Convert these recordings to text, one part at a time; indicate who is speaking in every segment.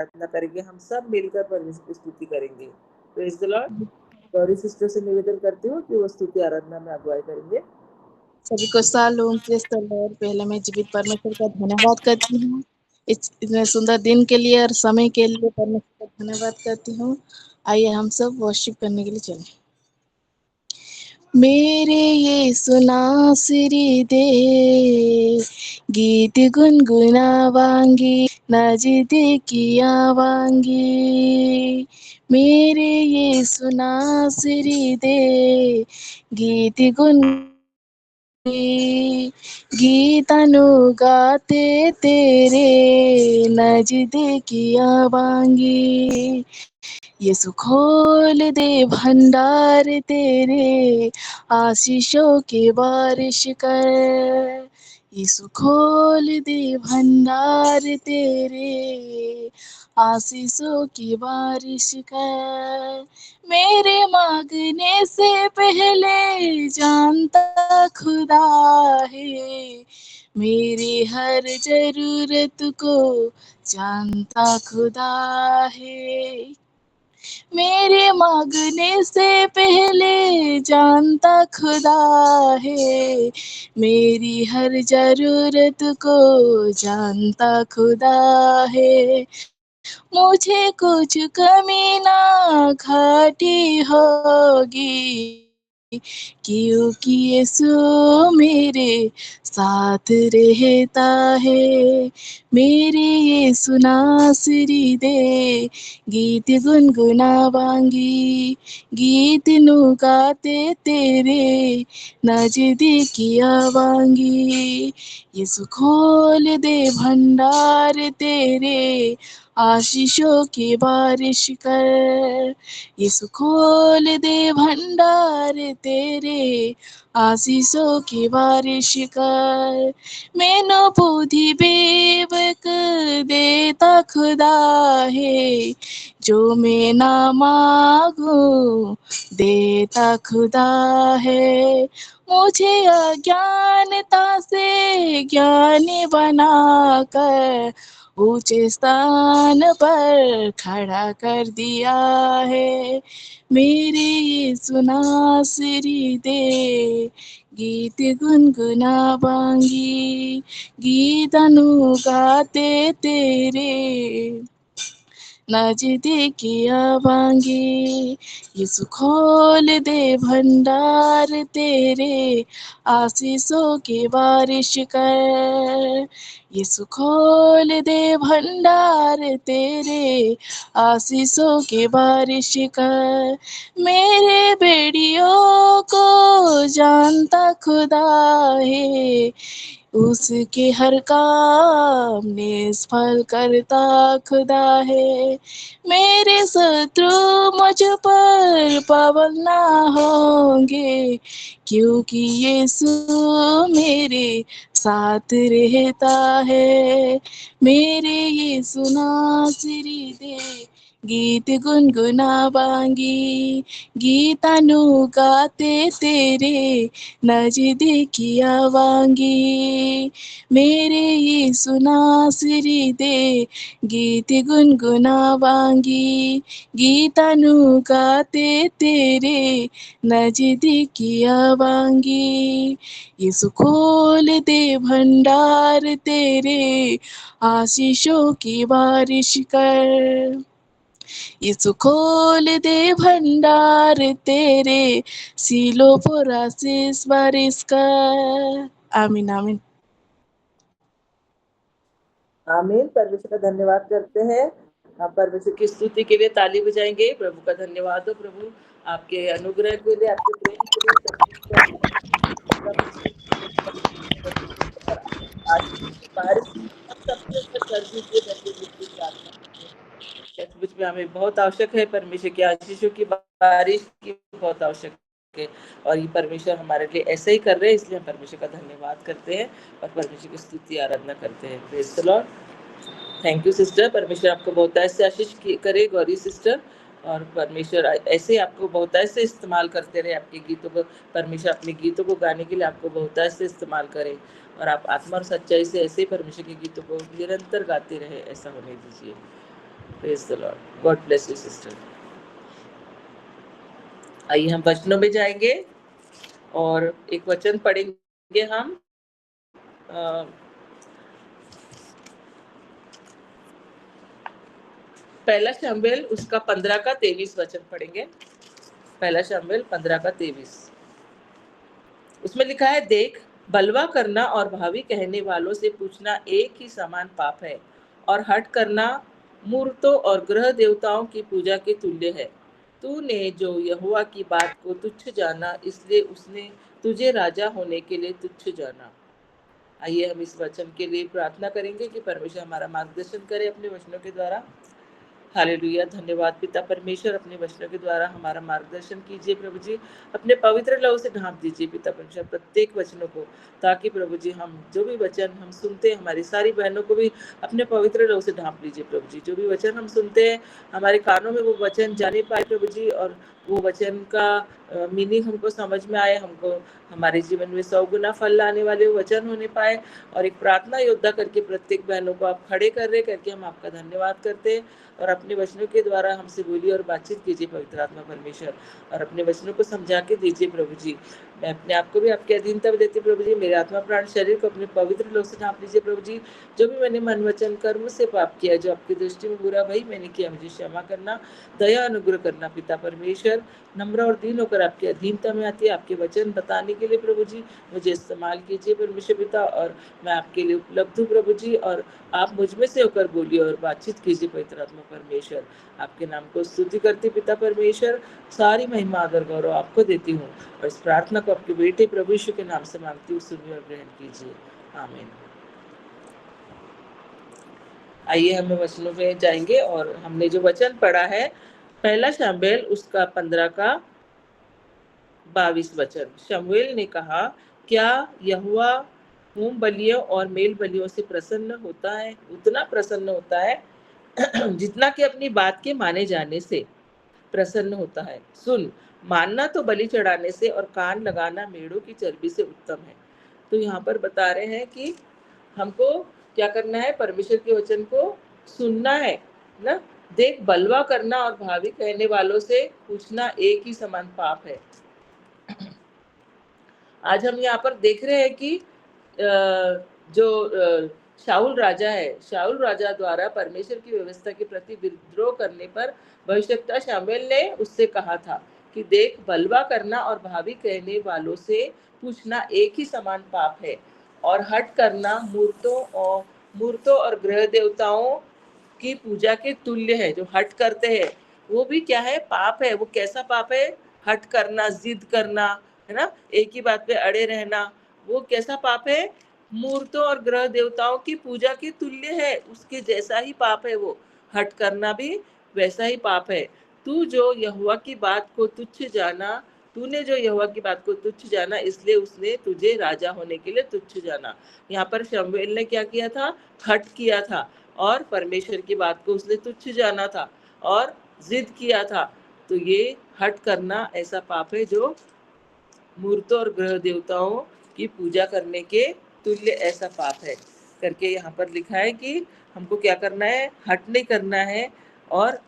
Speaker 1: प्रार्थना करेंगे, हम सब मिलकर परमेश्वर की स्तुति करेंगे। Praise the Lord. Gauri sister से निवेदन करती हूँ कि वो स्तुति आराधना में अगुवाई करेंगे।
Speaker 2: सभी को शालोम, प्रेज द लॉर्ड। पहले मैं जीवित परमेश्वर का धन्यवाद करती हूँ इतने सुंदर दिन के लिए और समय के लिए परमेश्वर का धन्यवाद करती हूँ। आइए हम सब वर्शिप करने के लिए चलें। मेरे यीशु नासरी दे गीत गुनगुनावांगी, नजदीकी आवांगी। मेरे यीशु नासरी दे गीत गीतनु गाते तेरे नजदीकी आवांगी। यीशु खोल दे भंडार तेरे, आशीषों के बारिश कर। यीशु खोल दे भंडार तेरे, आशीषों की बारिश कर। मेरे मांगने से पहले जानता खुदा है, मेरी हर जरूरत को जानता खुदा है। मेरे मांगने से पहले जानता खुदा है, मेरी हर जरूरत को जानता खुदा है। मुझे कुछ कमी ना घाटी होगी, क्योंकि यीशु मेरे साथ रहता है। मेरे यीशु नासरी दे गीत गुनगुनावांगी, गीत नु गाते तेरे नजदीकी आवांगी। यीशु खोल दे भंडार तेरे, आशीषों की बारिश कर। यीशु खोल दे भंडार तेरे, आशीषों की बारिश कर। मैंने बुद्धि बेवक देता खुदा है, जो मैं ना मांगू देता खुदा है। मुझे अज्ञानता से ज्ञानी बनाकर ऊंचे स्थान पर खड़ा कर दिया है। मेरे यीशु नासरी दे गीत गुनगुनावांगी, गीत गाते तेरे नजदीकी आवांगी। यीशु खोल दे भंडार तेरे, आशीषों की बारिश कर। यीशु खोल दे भंडार तेरे, आशीषों की बारिश कर। मेरे बेड़ियों को जानता खुदा है, उसके हर काम निष्फल करता खुदा है। मेरे शत्रु मुझ पर पावल ना होंगे, क्योंकि यीशु मेरे साथ रहता है। मेरे यीशु नासरी दे गीत गुनगुनावांगी, गीतनु गाते तेरे नजदीकी आवांगी। मेरे यीशु नासरी दे गीत गुनगुनावांगी, गीतनु गाते तेरे नजदीकी आवांगी। यीशु खोल दे भंडार तेरे, आशीषों की बारिश कर। यीशु खोल दे भंडार तेरे, सीलों पर आशीष बारिश कर। आमीन आमीन।
Speaker 1: आमीन। परमेश्वर का धन्यवाद करते हैं। आप परमेश्वर की स्तुति के लिए ताली बजाएंगे। प्रभु का धन्यवाद हो। प्रभु आपके अनुग्रह के लिए, आपके प्रेम के लिए, आज बारिश सबके ऊपर कर दीजिए करके यीशु की प्रार्थना करते हैं। सचमुच में हमें बहुत आवश्यक है परमेश्वर की आशीषों की बारिश की, बहुत आवश्यक है। और ये परमेश्वर हमारे लिए ऐसे ही कर रहे हैं, इसलिए हम परमेश्वर का धन्यवाद करते हैं और परमेश्वर की स्तुति आराधना करते हैं। Praise the Lord. Thank you sister. परमेश्वर आपको बहुत ऐसे आशीष करे गौरी सिस्टर, और परमेश्वर ऐसे आपको बहुत ऐसे इस्तेमाल करते रहे। आपके गीतों को परमेश्वर अपने गीतों को गाने के लिए आपको बहुत ऐसे इस्तेमाल करे, और आप आत्मा और सच्चाई से ऐसे ही परमेश्वर के गीतों को निरंतर गाते रहे, ऐसा होने दीजिए। Praise the Lord. God bless you sister. आइए हम वचनों में जाएंगे और एक वचन पढ़ेंगे हम। पहला शमूएल उसका 15 का 23 वचन पढ़ेंगे। पहला शमूएल 15 का 23। उसमें लिखा है, देख बलवा करना और भावी कहने वालों से पूछना एक ही समान पाप है, और हट करना मूर्तों और ग्रह देवताओं की पूजा के तुल्य है। तूने जो यहोवा की बात को तुच्छ जाना, इसलिए उसने तुझे राजा होने के लिए तुच्छ जाना। आइए हम इस वचन के लिए प्रार्थना करेंगे कि परमेश्वर हमारा मार्गदर्शन करे अपने वचनों के द्वारा। हालेलुया। धन्यवाद पिता परमेश्वर, अपने वचनों के द्वारा हमारा मार्गदर्शन कीजिए प्रभु जी। अपने पवित्र लहू से ढांप दीजिए पिता परमेश्वर प्रत्येक वचनों को, ताकि प्रभु जी हम जो भी वचन हम सुनते हैं, हमारी सारी बहनों को भी अपने पवित्र लहू से ढांप लीजिए प्रभु जी। जो भी वचन हम सुनते हैं, हमारे कानों में वो वचन जाने पाए प्रभु जी, और वो वचन का मीनिंग हमको समझ में आए, हमको हमारे जीवन में 100 गुना फल लाने वाले वचन होने पाए। और एक प्रार्थना योद्धा करके प्रत्येक बहनों को आप खड़े कर रहे करके हम आपका धन्यवाद करते हैं। और अपने वचनों के द्वारा हमसे बोलिए और बातचीत कीजिए पवित्र आत्मा परमेश्वर, और अपने वचनों को समझा के दीजिए प्रभु जी। मैं अपने आप को भी आपके अधीनता में देती प्रभु जी। मेरे आत्मा प्राण शरीर को अपने पवित्र लोक से ढांप लीजिए प्रभु जी। जो भी मैंने मन वचन कर्म से पाप किया, जो आपकी दृष्टि में बुरा भाई मैंने किया, मुझे क्षमा करना, दया अनुग्रह करना पिता परमेश्वर। नम्र और दीन होकर आपकी अधीनता में आती है, आपके वचन बताने के लिए प्रभु जी मुझे इस्तेमाल कीजिए परमेश्वर पिता। और मैं आपके लिए उपलब्ध हूँ प्रभु जी, और आप मुझ में से होकर बोलिए और बातचीत कीजिए पवित्र आत्मा परमेश्वर। आपके नाम को स्तुति करती पिता परमेश्वर, सारी महिमा आदर गौरव आपको देती हूँ, और इस प्रार्थना को आपके बेटे प्रभु यीशु के नाम से मांगती हूँ, सुनिए और ग्रहण कीजिए, आमीन। आइए हम वचनों में जाएंगे, और हमने जो वचन पढ़ा है पहला शमूएल उसका 15 का 22 वचन। शमूएल ने कहा, क्या यहोवा होम बलियों और मेल बलियों से प्रसन्न होता है? उतना प्रसन्न होता है जितना कि अपनी बात के माने जाने से प्रसन्न होता है। सुन, मानना तो बलि चढ़ाने से और कान लगाना मेढ़ों की चर्बी से उत्तम है। तो यहाँ पर बता रहे हैं कि हमको क्या करना है, परमेश्वर के वचन को सुनना है ना। देख बलवा करना और भावी कहने वालों से पूछना एक ही समान पाप है। आज हम यहाँ पर देख रहे हैं कि जो शाऊल राजा है, शाऊल राजा द्वारा परमेश्वर की व्यवस्था के प्रति विद्रोह करने पर भविष्यवक्ता शमूएल ने उससे कहा था कि देख बलवा करना और भावी कहने वालों से पूछना एक ही समान पाप है, और हट करना मूर्तों और ग्रह देवताओं की पूजा के तुल्य है। जो हट करते हैं वो भी क्या है, पाप है। वो कैसा पाप है? हट करना, जिद करना, है ना, एक ही बात पे अड़े रहना, वो कैसा पाप है? मूर्तों और ग्रह देवताओं की पूजा के तुल्य है, उसके जैसा ही पाप है वो। हट करना भी वैसा ही पाप है। तू जो यहोवा की बात को तुच्छ जाना, तूने जो यहोवा की बात को तुच्छ जाना, इसलिए उसने तुझे राजा होने के लिए तुच्छ जाना। यहाँ पर शमूएल ने क्या किया था? हट किया था, और परमेश्वर की बात को उसने तुच्छ जाना था और जिद किया था। तो ये हट करना ऐसा पाप है जो मूर्तों और ग्रह देवताओं की पूजा करने के तुल्य ऐसा पाप है करके यहाँ पर लिखा है कि हमको क्या करना है? हट नहीं करना है और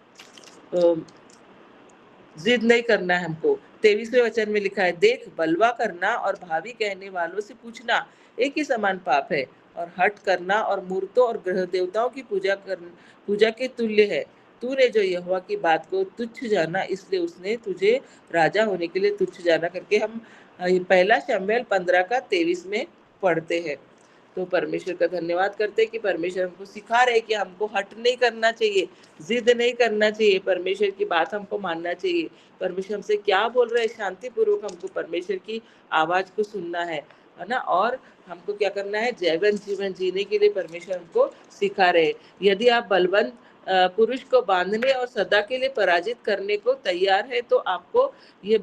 Speaker 1: जिद नहीं करना है हमको। 23वें वचन में लिखा है, देख बलवा करना और भावी कहने वालों से पूछना एक ही समान पाप है, और हट करना और मूर्तों और ग्रह देवताओं की पूजा के तुल्य है। तूने जो यहोवा की बात को तुच्छ जाना, इसलिए उसने तुझे राजा होने के लिए तुच्छ जाना करके हम पहला शमूएल 15 का 23 में पढ़ते हैं। तो परमेश्वर का धन्यवाद करते हैं कि परमेश्वर हमको सिखा रहे कि हमको हट नहीं करना चाहिए, जिद नहीं करना चाहिए, परमेश्वर की बात हमको मानना चाहिए। परमेश्वर हमसे क्या बोल रहे हैं, शांतिपूर्वक हमको परमेश्वर की आवाज को सुनना है ना। और हमको क्या करना है? जैवन जीवन जीने के लिए परमेश्वर हमको सिखा रहे। यदि आप बलवंत पुरुष को बांधने और सदा के लिए पराजित करने को तैयार है, तो आपको ये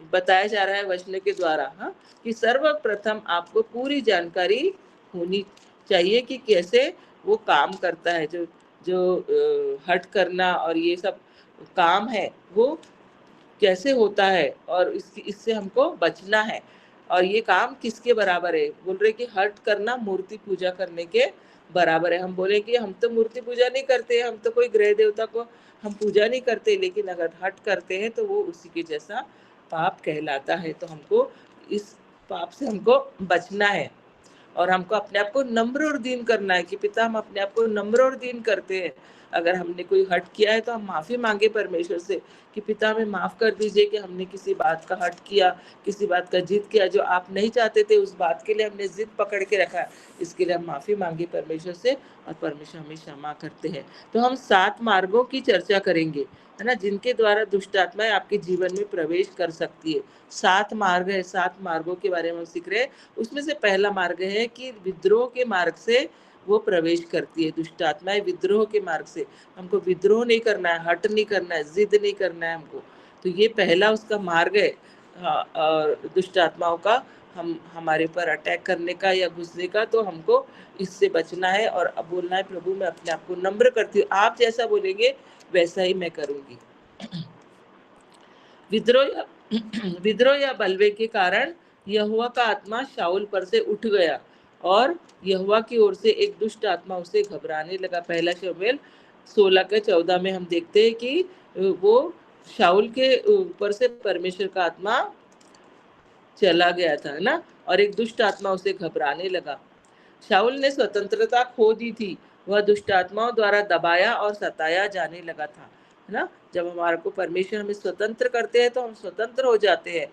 Speaker 1: बताया जा रहा है वचन के द्वारा, हाँ, कि सर्वप्रथम आपको पूरी जानकारी होनी चाहिए कि कैसे वो काम करता है। जो जो हट करना और ये सब काम है वो कैसे होता है, और इससे हमको बचना है। और ये काम किसके बराबर है? बोल रहे कि हट करना मूर्ति पूजा करने के बराबर है। हम बोले कि हम तो मूर्ति पूजा नहीं करते, हम तो कोई ग्रह देवता को हम पूजा नहीं करते, लेकिन अगर हठ करते हैं तो वो उसी के जैसा पाप कहलाता है। तो हमको इस पाप से हमको बचना है और हमको अपने आप को नम्र और दीन करना है कि पिता हम अपने आप को नम्र और दीन करते हैं। अगर हमने कोई हठ किया है तो हम माफ़ी मांगे परमेश्वर से कि पिता हमें माफ़ कर दीजिए कि हमने किसी बात का हठ किया, किसी बात का जिद किया जो आप नहीं चाहते थे, उस बात के लिए हमने जिद पकड़ के रखा। इसके लिए हम माफ़ी मांगे परमेश्वर से और परमेश्वर हमें क्षमा करते हैं। तो हम 7 मार्गों की चर्चा करेंगे, है ना, जिनके द्वारा दुष्ट आत्माएं आपके जीवन में प्रवेश कर सकती है। 7 मार्ग है, 7 मार्गों के बारे में हम सीख रहे हैं। उसमें से पहला मार्ग है कि विद्रोह के मार्ग से वो प्रवेश करती है। दुष्ट आत्माएं विद्रोह के मार्ग से, हमको विद्रोह नहीं करना है, हट नहीं करना है, जिद नहीं करना है हमको। तो ये पहला उसका मार्ग है। हाँ, और दुष्ट आत्माओं का हम हमारे ऊपर अटैक करने का या घुसने का, तो हमको इससे बचना है और अब बोलना है प्रभु मैं अपने आप को नम्र करती हूँ, आप जैसा बोलेंगे वैसा ही मैं करूंगी। विद्रोह या विद्रोह या बलवे के कारण यहोवा का आत्मा शाऊल पर से उठ गया और यहोवा की ओर से एक दुष्ट आत्मा उसे घबराने लगा। पहला शमूएल 16:14 में हम देखते हैं कि वो शाऊल के ऊपर से परमेश्वर का आत्मा चला गया था, है ना, और एक दुष्ट आत्मा उसे घबराने लगा। शाऊल ने स्वतंत्रता खो दी थी, वह दुष्ट आत्माओं द्वारा दबाया और सताया जाने लगा था, है ना। जब हमारे को परमेश्वर हमें स्वतंत्र करते हैं तो हम स्वतंत्र हो जाते हैं,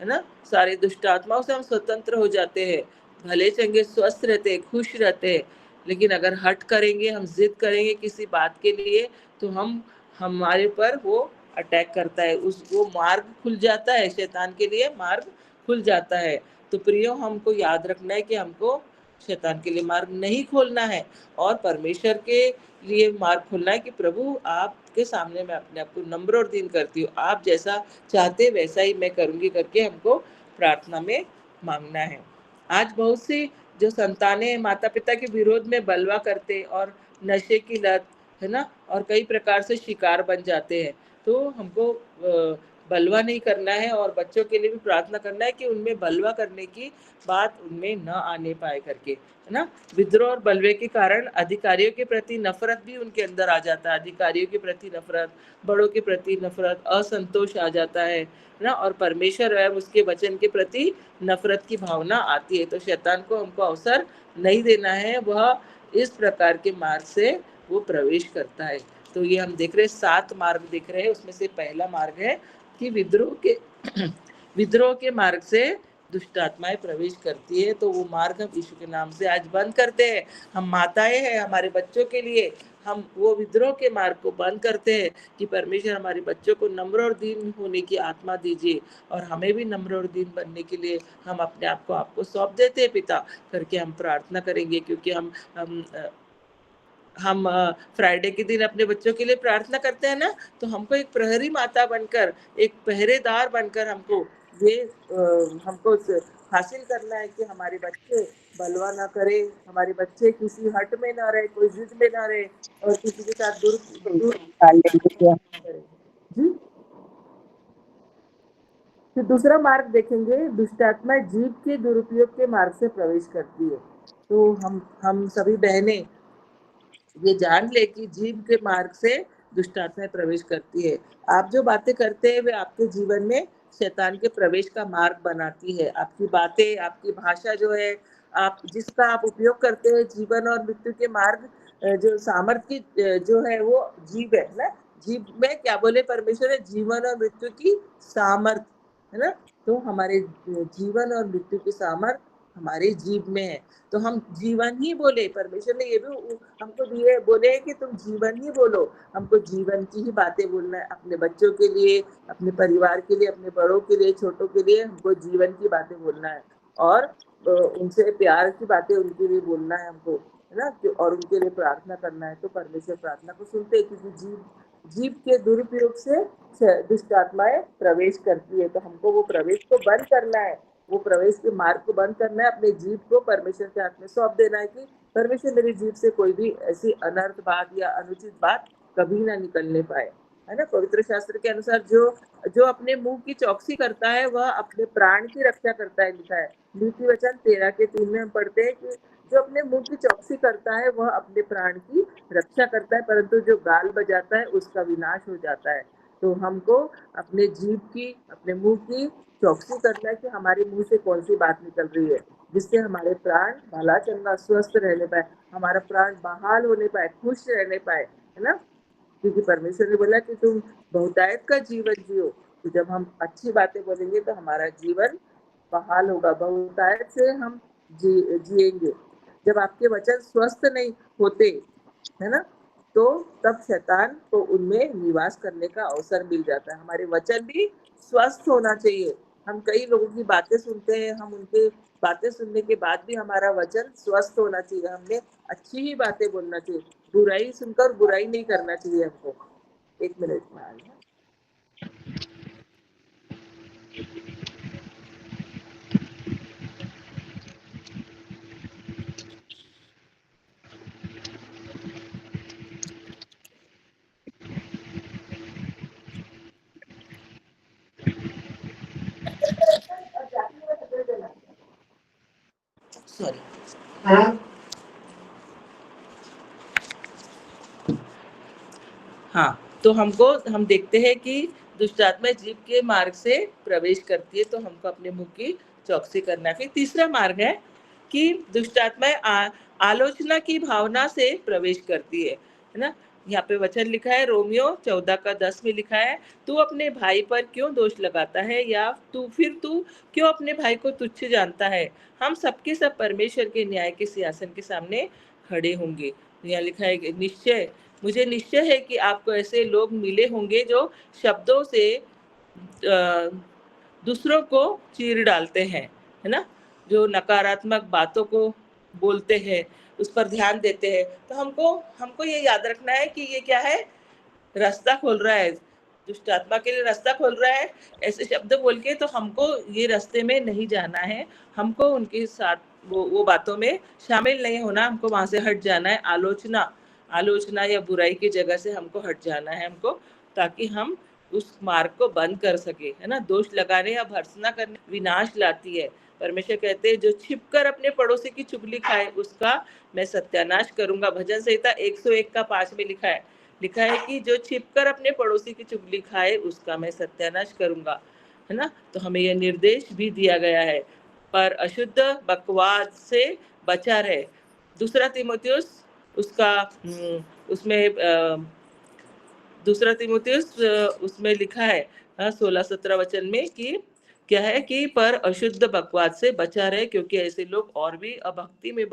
Speaker 1: है ना, सारी दुष्ट आत्माओं से हम स्वतंत्र हो जाते हैं, भले चंगे स्वस्थ रहते हैं, खुश रहते हैं। लेकिन अगर हट करेंगे, हम जिद करेंगे किसी बात के लिए, तो हम हमारे पर वो अटैक करता है, उस वो मार्ग खुल जाता है, शैतान के लिए मार्ग खुल जाता है। तो प्रियो हमको याद रखना है कि हमको शैतान के लिए मार्ग नहीं खोलना है और परमेश्वर के लिए मार्ग खोलना है कि प्रभु आपके सामने मैं अपने आप को नम्र और दीन करती हूँ, आप जैसा चाहते वैसा ही मैं करूंगी करके हमको प्रार्थना में मांगना है। आज बहुत सी जो संतानें माता पिता के विरोध में बलवा करते और नशे की लत, है ना, और कई प्रकार से शिकार बन जाते हैं। तो हमको बलवा नहीं करना है और बच्चों के लिए भी प्रार्थना करना है कि उनमें बलवा करने की बात उनमें न आने पाए करके, है ना। विद्रोह और बलवे के कारण अधिकारियों के प्रति नफरत भी उनके अंदर आ जाता है, अधिकारियों के प्रति नफरत, बड़ों के प्रति नफरत, असंतोष आ जाता है ना, और परमेश्वर एवं उसके वचन के प्रति नफरत की भावना आती है। तो शैतान को हमको अवसर नहीं देना है, वह इस प्रकार के मार्ग से वो प्रवेश करता है। तो ये हम देख रहे हैं 7 मार्ग देख रहे हैं, उसमें से पहला मार्ग है कि विद्रोह के विद्रोह के मार्ग से दुष्ट आत्माएं प्रवेश करती है। तो वो मार्ग हम यीशु के नाम से आज बंद करते हैं। हम माताएं हैं, हमारे बच्चों के लिए हम वो विद्रोह के मार्ग को बंद करते हैं कि परमेश्वर हमारे बच्चों को नम्र और दीन होने की आत्मा दीजिए और हमें भी नम्र और दीन बनने के लिए हम अपने आप को आपको सौंप देते हैं पिता करके हम प्रार्थना करेंगे। क्योंकि हम फ्राइडे के दिन अपने बच्चों के लिए प्रार्थना करते हैं ना, तो हमको एक प्रहरी माता बनकर, एक पहरेदार बनकर हमको ये हमको हासिल करना है कि हमारे बच्चे बलवा ना करे, हमारे बच्चे किसी हट में ना रहे, कोई जिद में ना रहे और किसी के साथ दूर दूर
Speaker 2: हालेलुया।
Speaker 1: करे। जी, फिर दूसरा मार्ग देखेंगे, दुष्ट आत्मा जीव के दुरुपयोग के मार्ग से प्रवेश करती है। तो हम सभी बहनें ये जान ले कि जीव के मार्ग से दुष्ट आत्माएं प्रवेश करती है। आप जो बातें करते हैं वे आपके जीवन में शैतान के प्रवेश का मार्ग बनाती है। आपकी बातें, आपकी भाषा जो है, आप जिसका आप उपयोग करते हैं जीवन और मृत्यु के मार्ग, जो सामर्थ्य की जो है वो जीव है ना। जीव में क्या बोले परमेश्वर ने, जीवन और मृत्यु की सामर्थ, है ना। तो हमारे जीवन और मृत्यु की सामर्थ हमारे जीव में है। तो हम जीवन ही बोले, परमेश्वर ने ये भी हमको दिए, बोले कि तुम जीवन ही बोलो। हमको जीवन की ही बातें बोलना है अपने बच्चों के लिए, अपने परिवार के लिए, अपने बड़ों के लिए, छोटों के लिए हमको जीवन की बातें बोलना है और उनसे प्यार की बातें उनके लिए बोलना है हमको, है ना, और उनके लिए प्रार्थना करना है। तो परमेश्वर प्रार्थना को सुनते हैं क्योंकि जीव के दुरुपयोग से दुष्ट आत्माएं प्रवेश करती है। तो हमको वो प्रवेश को बंद करना है, वो प्रवेश के मार्ग को बंद करना है, अपने जीव को परमेश्वर के हाथ में सौंप देना है कि परमेश्वर मेरी जीभ से कोई भी ऐसी अनर्थ बात या अनुचित बात कभी ना निकलने पाए, है ना। पवित्र शास्त्र के अनुसार जो जो अपने मुंह की चौकसी करता है वह अपने प्राण की रक्षा करता है, लिखा है। नीति वचन 13 के 3 में हम पढ़ते हैं कि जो अपने मुंह की चौकसी करता है वह अपने प्राण की रक्षा करता है, परंतु जो गाल बजाता है उसका विनाश हो जाता है। तो हमको अपने जीभ की, अपने मुंह की चौकसी करना है कि हमारे मुंह से कौन सी बात निकल रही है, जिससे हमारे प्राण भला चंगा स्वस्थ रहने पाए, हमारा प्राण बहाल होने पाए, खुश रहने पाए, है ना। क्योंकि परमेश्वर ने बोला कि तुम बहुतायत का जीवन जियो। तो जब हम अच्छी बातें बोलेंगे तो हमारा जीवन बहाल होगा, बहुतायत से हम जिएंगे। जब आपके वचन स्वस्थ नहीं होते, है ना, तो तब शैतान को उनमें निवास करने का अवसर मिल जाता है। हमारे वचन भी स्वस्थ होना चाहिए। हम कई लोगों की बातें सुनते हैं, हम उनके बातें सुनने के बाद भी हमारा वचन स्वस्थ होना चाहिए। हमने अच्छी ही बातें बोलना चाहिए, बुराई सुनकर बुराई नहीं करना चाहिए हमको। 1 मिनट में आ रही हूँ। सॉरी। हाँ, तो हम देखते हैं कि दुष्ट आत्मा जीव के मार्ग से प्रवेश करती है, तो हमको अपने मुंह की चौकसी करना है। फिर तीसरा मार्ग है कि दुष्ट आत्माएं आलोचना की भावना से प्रवेश करती है ना। यहाँ पे वचन लिखा है रोमियो 14:10 में लिखा है, तू अपने भाई पर क्यों दोष लगाता है, या तू क्यों अपने भाई को तुच्छ जानता है। हम सबके सब परमेश्वर के न्याय के सिंहासन के सामने खड़े होंगे। यहाँ लिखा है कि मुझे निश्चय है कि आपको ऐसे लोग मिले होंगे जो शब्दों से दूसरों को चीर डालते हैं, है ना, जो नकारात्मक बातों को बोलते हैं, उस पर ध्यान देते हैं। तो हमको हमको ये याद रखना है कि ये क्या है, रास्ता खोल रहा है, दुष्ट आत्मा के लिए रास्ता खोल रहा है ऐसे शब्द बोल के। तो हमको ये रास्ते में नहीं जाना है, हमको उनके साथ वो बातों में शामिल नहीं होना, हमको वहां से हट जाना है। आलोचना या बुराई की जगह से हमको हट जाना है हमको, ताकि हम उस मार्ग को बंद कर सके, है ना। दोष लगाने या भर्त्सना करने विनाश लाती है। परमेश्वर कहते हैं जो छिपकर अपने पड़ोसी की चुगली खाए उसका मैं सत्यानाश करूंगा। भजन संहिता 101:5 में लिखा है कि जो छिपकर अपने पड़ोसी की चुगली खाए उसका मैं सत्यानाश करूंगा, है ना। तो हमें यह निर्देश भी दिया गया है, पर अशुद्ध बकवाद से बचा रहे। दूसरा तीमुथियुस उसका उसमें दूसरा तीमुथियुस उसमें लिखा है 16-17 वचन में कि क्या है कि पर अशुद्ध बकवाद से बचा रहे, क्योंकि ऐसे लोग और भी अभक्ति में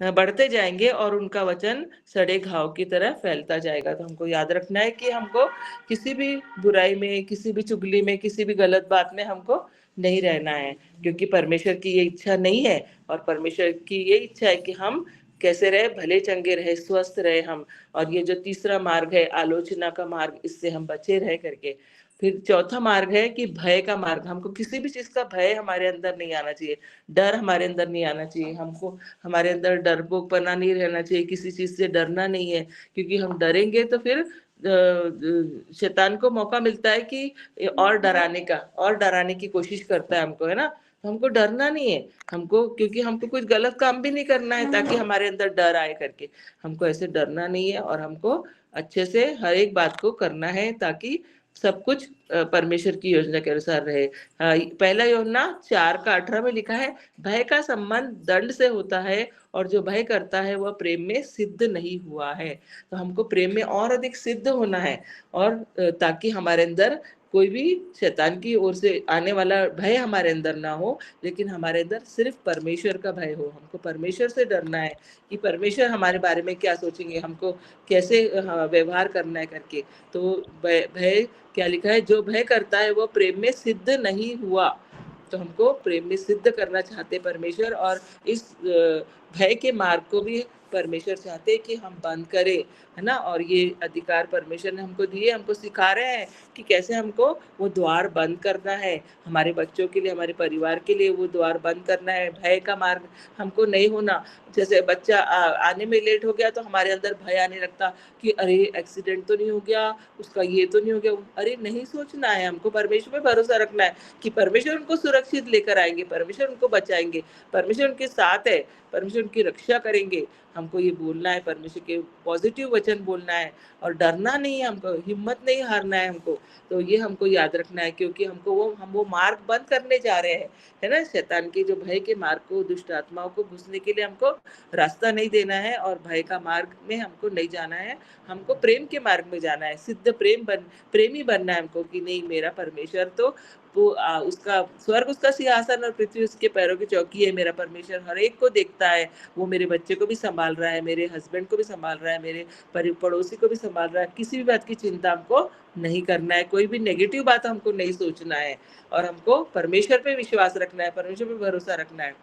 Speaker 1: बढ़ते जाएंगे और उनका वचन सड़े घाव की तरह फैलता जाएगा। तो हमको याद रखना है कि हमको किसी भी बुराई में, किसी भी चुगली में, किसी भी गलत बात में हमको नहीं रहना है, क्योंकि परमेश्वर की ये इच्छा नहीं है। और परमेश्वर की ये इच्छा है कि हम कैसे रहे, भले चंगे रहे, स्वस्थ रहे हम। और ये जो तीसरा मार्ग है आलोचना का मार्ग, इससे हम बचे रहे करके। फिर चौथा मार्ग है कि भय का मार्ग। हमको किसी भी चीज का भय हमारे अंदर नहीं आना चाहिए, डर हमारे अंदर नहीं आना चाहिए। हमको हमारे अंदर डरपोकपना नहीं रहना चाहिए, किसी चीज से डरना नहीं है, क्योंकि हम डरेंगे तो फिर शैतान को मौका मिलता है कि और डराने की कोशिश करता है हमको, है ना। तो हमको डरना नहीं है, हमको, क्योंकि हमको कुछ गलत काम भी नहीं करना है ताकि हमारे अंदर डर आए करके। हमको ऐसे डरना नहीं है, और हमको अच्छे से हर एक बात को करना है ताकि सब कुछ परमेश्वर की योजना के अनुसार रहे। पहला यूहन्ना 4:18 में लिखा है, भय का संबंध दंड से होता है, और जो भय करता है वह प्रेम में सिद्ध नहीं हुआ है। तो हमको प्रेम में और अधिक सिद्ध होना है, और ताकि हमारे अंदर कोई भी शैतान की ओर से आने वाला भय हमारे अंदर ना हो, लेकिन हमारे अंदर सिर्फ परमेश्वर का भय हो। हमको परमेश्वर से डरना है कि परमेश्वर हमारे बारे में क्या सोचेंगे, हमको कैसे व्यवहार करना है करके। तो भय क्या लिखा है, जो भय करता है वो प्रेम में सिद्ध नहीं हुआ। तो हमको प्रेम में सिद्ध करना चाहते परमेश्वर, और इस भय के मार्ग को भी परमेश्वर चाहते हैं कि हम बंद करें, है ना? और ये अधिकार परमेश्वर ने हमको दिए, हमको सिखा रहे हैं कि कैसे हमको वो द्वार बंद करना है, हमारे बच्चों के लिए, हमारे परिवार के लिए वो द्वार बंद करना है। भय का मार्ग हमको नहीं होना। जैसे बच्चा आने में लेट हो गया तो हमारे अंदर भय आने लगता कि अरे एक्सीडेंट तो नहीं हो गया, उसका ये तो नहीं हो गया। अरे नहीं सोचना है, हमको परमेश्वर पे भरोसा रखना है कि परमेश्वर उनको सुरक्षित लेकर आएंगे, परमेश्वर उनको बचाएंगे, परमेश्वर उनके साथ है, परमेश्वर उनकी रक्षा करेंगे। हमको ये बोलना है, परमेश्वर के पॉजिटिव वचन बोलना है और डरना नहीं है, हमको हिम्मत नहीं हारना है हमको। तो ये हमको याद रखना है, क्योंकि हमको वो मार्ग बंद करने जा रहे हैं, है ना? शैतान के जो भय के मार्ग को, दुष्ट आत्माओं को घुसने के लिए हमको रास्ता नहीं देना है और भय का मार्ग में हमको नहीं जाना है। हमको प्रेम के मार्ग में जाना है, सिद्ध प्रेमी बनना है हमको कि नहीं, मेरा परमेश्वर तो वो उसका स्वर्ग उसका सिंहासन और पृथ्वी उसके पैरों की चौकी है। मेरा परमेश्वर हर एक को देखता है, वो मेरे बच्चे को भी संभाल रहा है, मेरे हस्बैंड को भी संभाल रहा है, मेरे पड़ोसी को भी संभाल रहा है। किसी भी बात की चिंता हमको नहीं करना है, कोई भी नेगेटिव बात हमको नहीं सोचना है और हमको परमेश्वर पे विश्वास रखना है, परमेश्वर पे भरोसा रखना है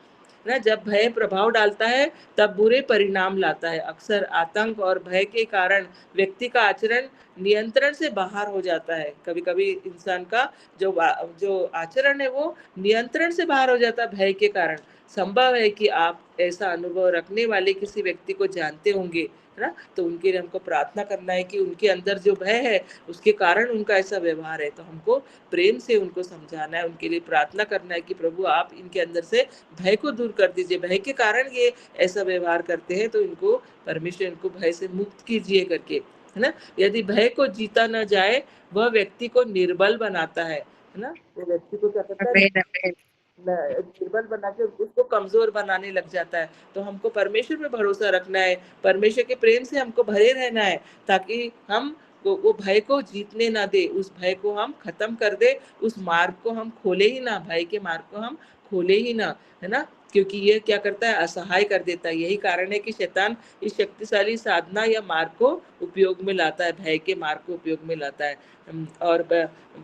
Speaker 1: ना? जब भय प्रभाव डालता है तब बुरे परिणाम लाता है। अक्सर आतंक और भय के कारण व्यक्ति का आचरण नियंत्रण से बाहर हो जाता है। कभी-कभी इंसान का जो आचरण है वो नियंत्रण से बाहर हो जाता है भय के कारण। संभव है कि आप ऐसा अनुभव रखने वाले किसी व्यक्ति को जानते होंगे, है ना? तो उनके लिए हमको प्रार्थना करना है कि उनके अंदर जो भय है उसके कारण उनका ऐसा व्यवहार है। तो हमको प्रेम से उनको समझाना है, उनके लिए प्रार्थना करना है कि प्रभु आप इनके अंदर से भय को दूर कर दीजिए। भय के कारण ये ऐसा व्यवहार करते हैं, तो इनको परमेश्वर इनको भय से मुक्त कीजिए करके, है ना? यदि भय को जीता न जाए, वह व्यक्ति को निर्बल बनाता है ना? वो व्यक्ति को क्या करता है, निर्बल बना के उसको कमजोर बनाने लग जाता है। तो हमको परमेश्वर पे भरोसा रखना है, परमेश्वर के प्रेम से हमको भरे रहना है, ताकि हम वो भय को जीतने ना दे, उस भय को हम खत्म कर दे, उस मार्ग को हम खोले ही ना, भय के मार्ग को हम खोले ही ना, है ना? क्योंकि ये क्या करता है, असहाय कर देता है। यही कारण है कि शैतान इस शक्तिशाली साधना या मार्ग को उपयोग में लाता है, भय के मार्ग को उपयोग में लाता है। और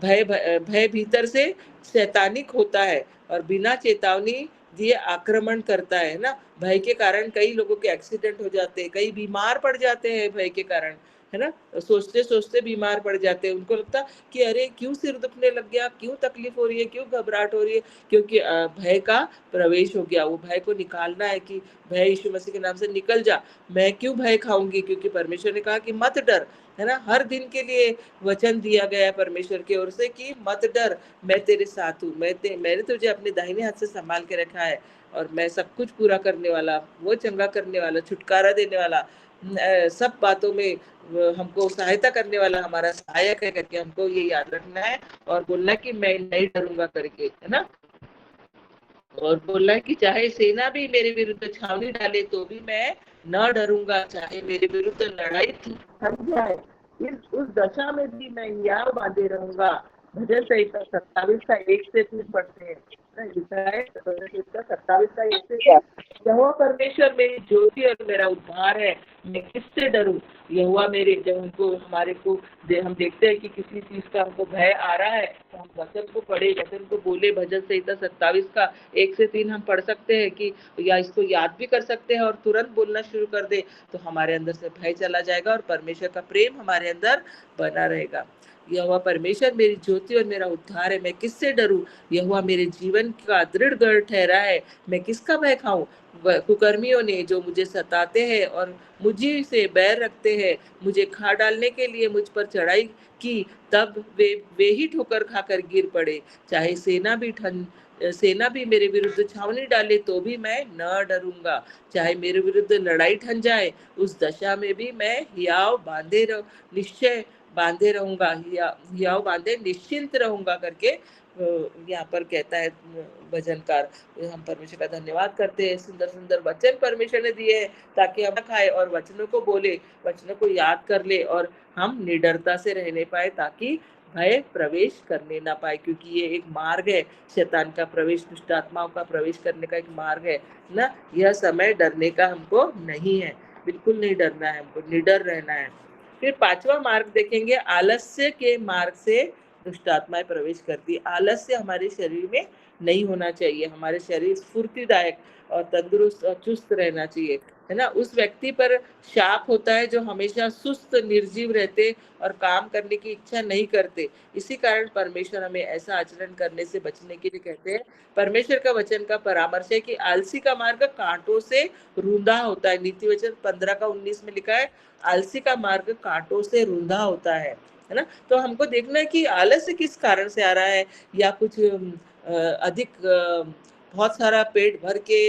Speaker 1: भय भय भीतर से शैतानिक होता है और बिना चेतावनी दिए आक्रमण करता है ना? भय के कारण कई लोगों के एक्सीडेंट हो जाते हैं, कई बीमार पड़ जाते हैं भय के कारण, है ना? सोचते-सोचते बीमार पड़ जाते हैं। उनको लगता कि अरे क्यों सिर दुखने लग गया, क्यों तकलीफ हो रही है, क्यों घबराहट हो रही है? क्योंकि भय का प्रवेश हो गया। वो भय को निकालना है कि भय यीशु मसीह के नाम से निकल जा। मैं क्यों भय खाऊँगी? क्योंकि परमेश्वर ने कहा कि मत डर, है ना? हर दिन के लिए वचन दिया गया है परमेश्वर की ओर से कि मत डर, मैं तेरे साथ हूँ। मैंने तुझे अपने दाहिने हाथ से संभाल के रखा है और मैं सब कुछ पूरा करने वाला, वो चंगा करने वाला, छुटकारा देने वाला, सब बातों में हमको सहायता करने वाला हमारा सहायक है करके हमको ये याद रखना है और बोलना है कि मैं नहीं डरूँगा करके, है ना? और बोलना है कि चाहे सेना भी मेरे विरुद्ध छावनी डाले तो भी मैं न डरूंगा, चाहे मेरे विरुद्ध लड़ाई थम जाए, उस दशा में भी मैं हियाव बांधे रहूंगा। भजन संहिता 27 का 1 से 3 पढ़ते हैं ना? भजन संहिता 27 का 1 से 3, यहोवा परमेश्वर मेरी ज्योति और मेरा उद्धार है, मैं किससे डरूं? यहोवा मेरे, जब हमको हमारे को हम देखते हैं कि किसी चीज का हमको भय आ रहा है तो हम वचन को पढ़े, वचन को बोले। भजन संहिता 27 का 1 से 3 हम पढ़ सकते हैं कि या इसको याद भी कर सकते हैं और तुरंत बोलना शुरू कर दे, तो हमारे अंदर से भय चला जाएगा और परमेश्वर का प्रेम हमारे अंदर बना रहेगा। यहोवा परमेश्वर मेरी ज्योति और मेरा उद्धार है, मैं किससे डरूं? यहोवा मेरे जीवन का दृढ़ गढ़ ठहरा है, मैं किसका भय खाऊं? कुकर्मियों ने जो मुझे सताते हैं और मुझी से बैर रखते हैं, मुझे खा डालने के लिए मुझ पर चढ़ाई की, तब वे ही ठोकर खाकर गिर पड़े। चाहे सेना भी मेरे विरुद्ध छावनी डाले तो भी मैं न डरूंगा, चाहे मेरे विरुद्ध लड़ाई ठन जाए, उस दशा में भी मैं हियाव निश्चय बांधे रहूंगा, हियाव बांधे निश्चिंत रहूंगा करके यहाँ पर कहता है भजनकार। हम परमेश्वर का धन्यवाद करते हैं, सुंदर सुंदर वचन परमेश्वर ने दिए हैं ताकि हम खाए और वचनों को बोले, वचनों को याद कर ले और हम निडरता से रहने पाए, ताकि भय प्रवेश करने ना पाए, क्योंकि ये एक मार्ग है शैतान का प्रवेश, दुष्ट आत्माओं का प्रवेश करने का एक मार्ग है ना? यह समय डरने का हमको नहीं है, बिल्कुल नहीं डरना है, हमको निडर रहना है। फिर 5वां मार्ग देखेंगे, आलस्य के मार्ग से दुष्ट आत्माएं प्रवेश करती है। आलस्य हमारे शरीर में नहीं होना चाहिए, हमारे शरीर स्फूर्तिदायक और तंदुरुस्त और चुस्त रहना चाहिए। है ना? उस व्यक्ति पर शाप होता है जो हमेशा सुस्त, निर्जीव रहते और काम करने की इच्छा नहीं करते। इसी कारण परमेश्वर हमें ऐसा आचरण करने से बचने के लिए कहते हैं। परमेश्वर का वचन का परामर्श है कि आलसी का मार्ग काँटों से रुंधा होता है। नीति वचन 15 का 19 में लिखा है, आलसी का मार्ग काँटों से रुंधा होता है ना? तो हमको देखना है कि आलस्य किस कारण से आ रहा है, या कुछ अधिक बहुत सारा पेट भर के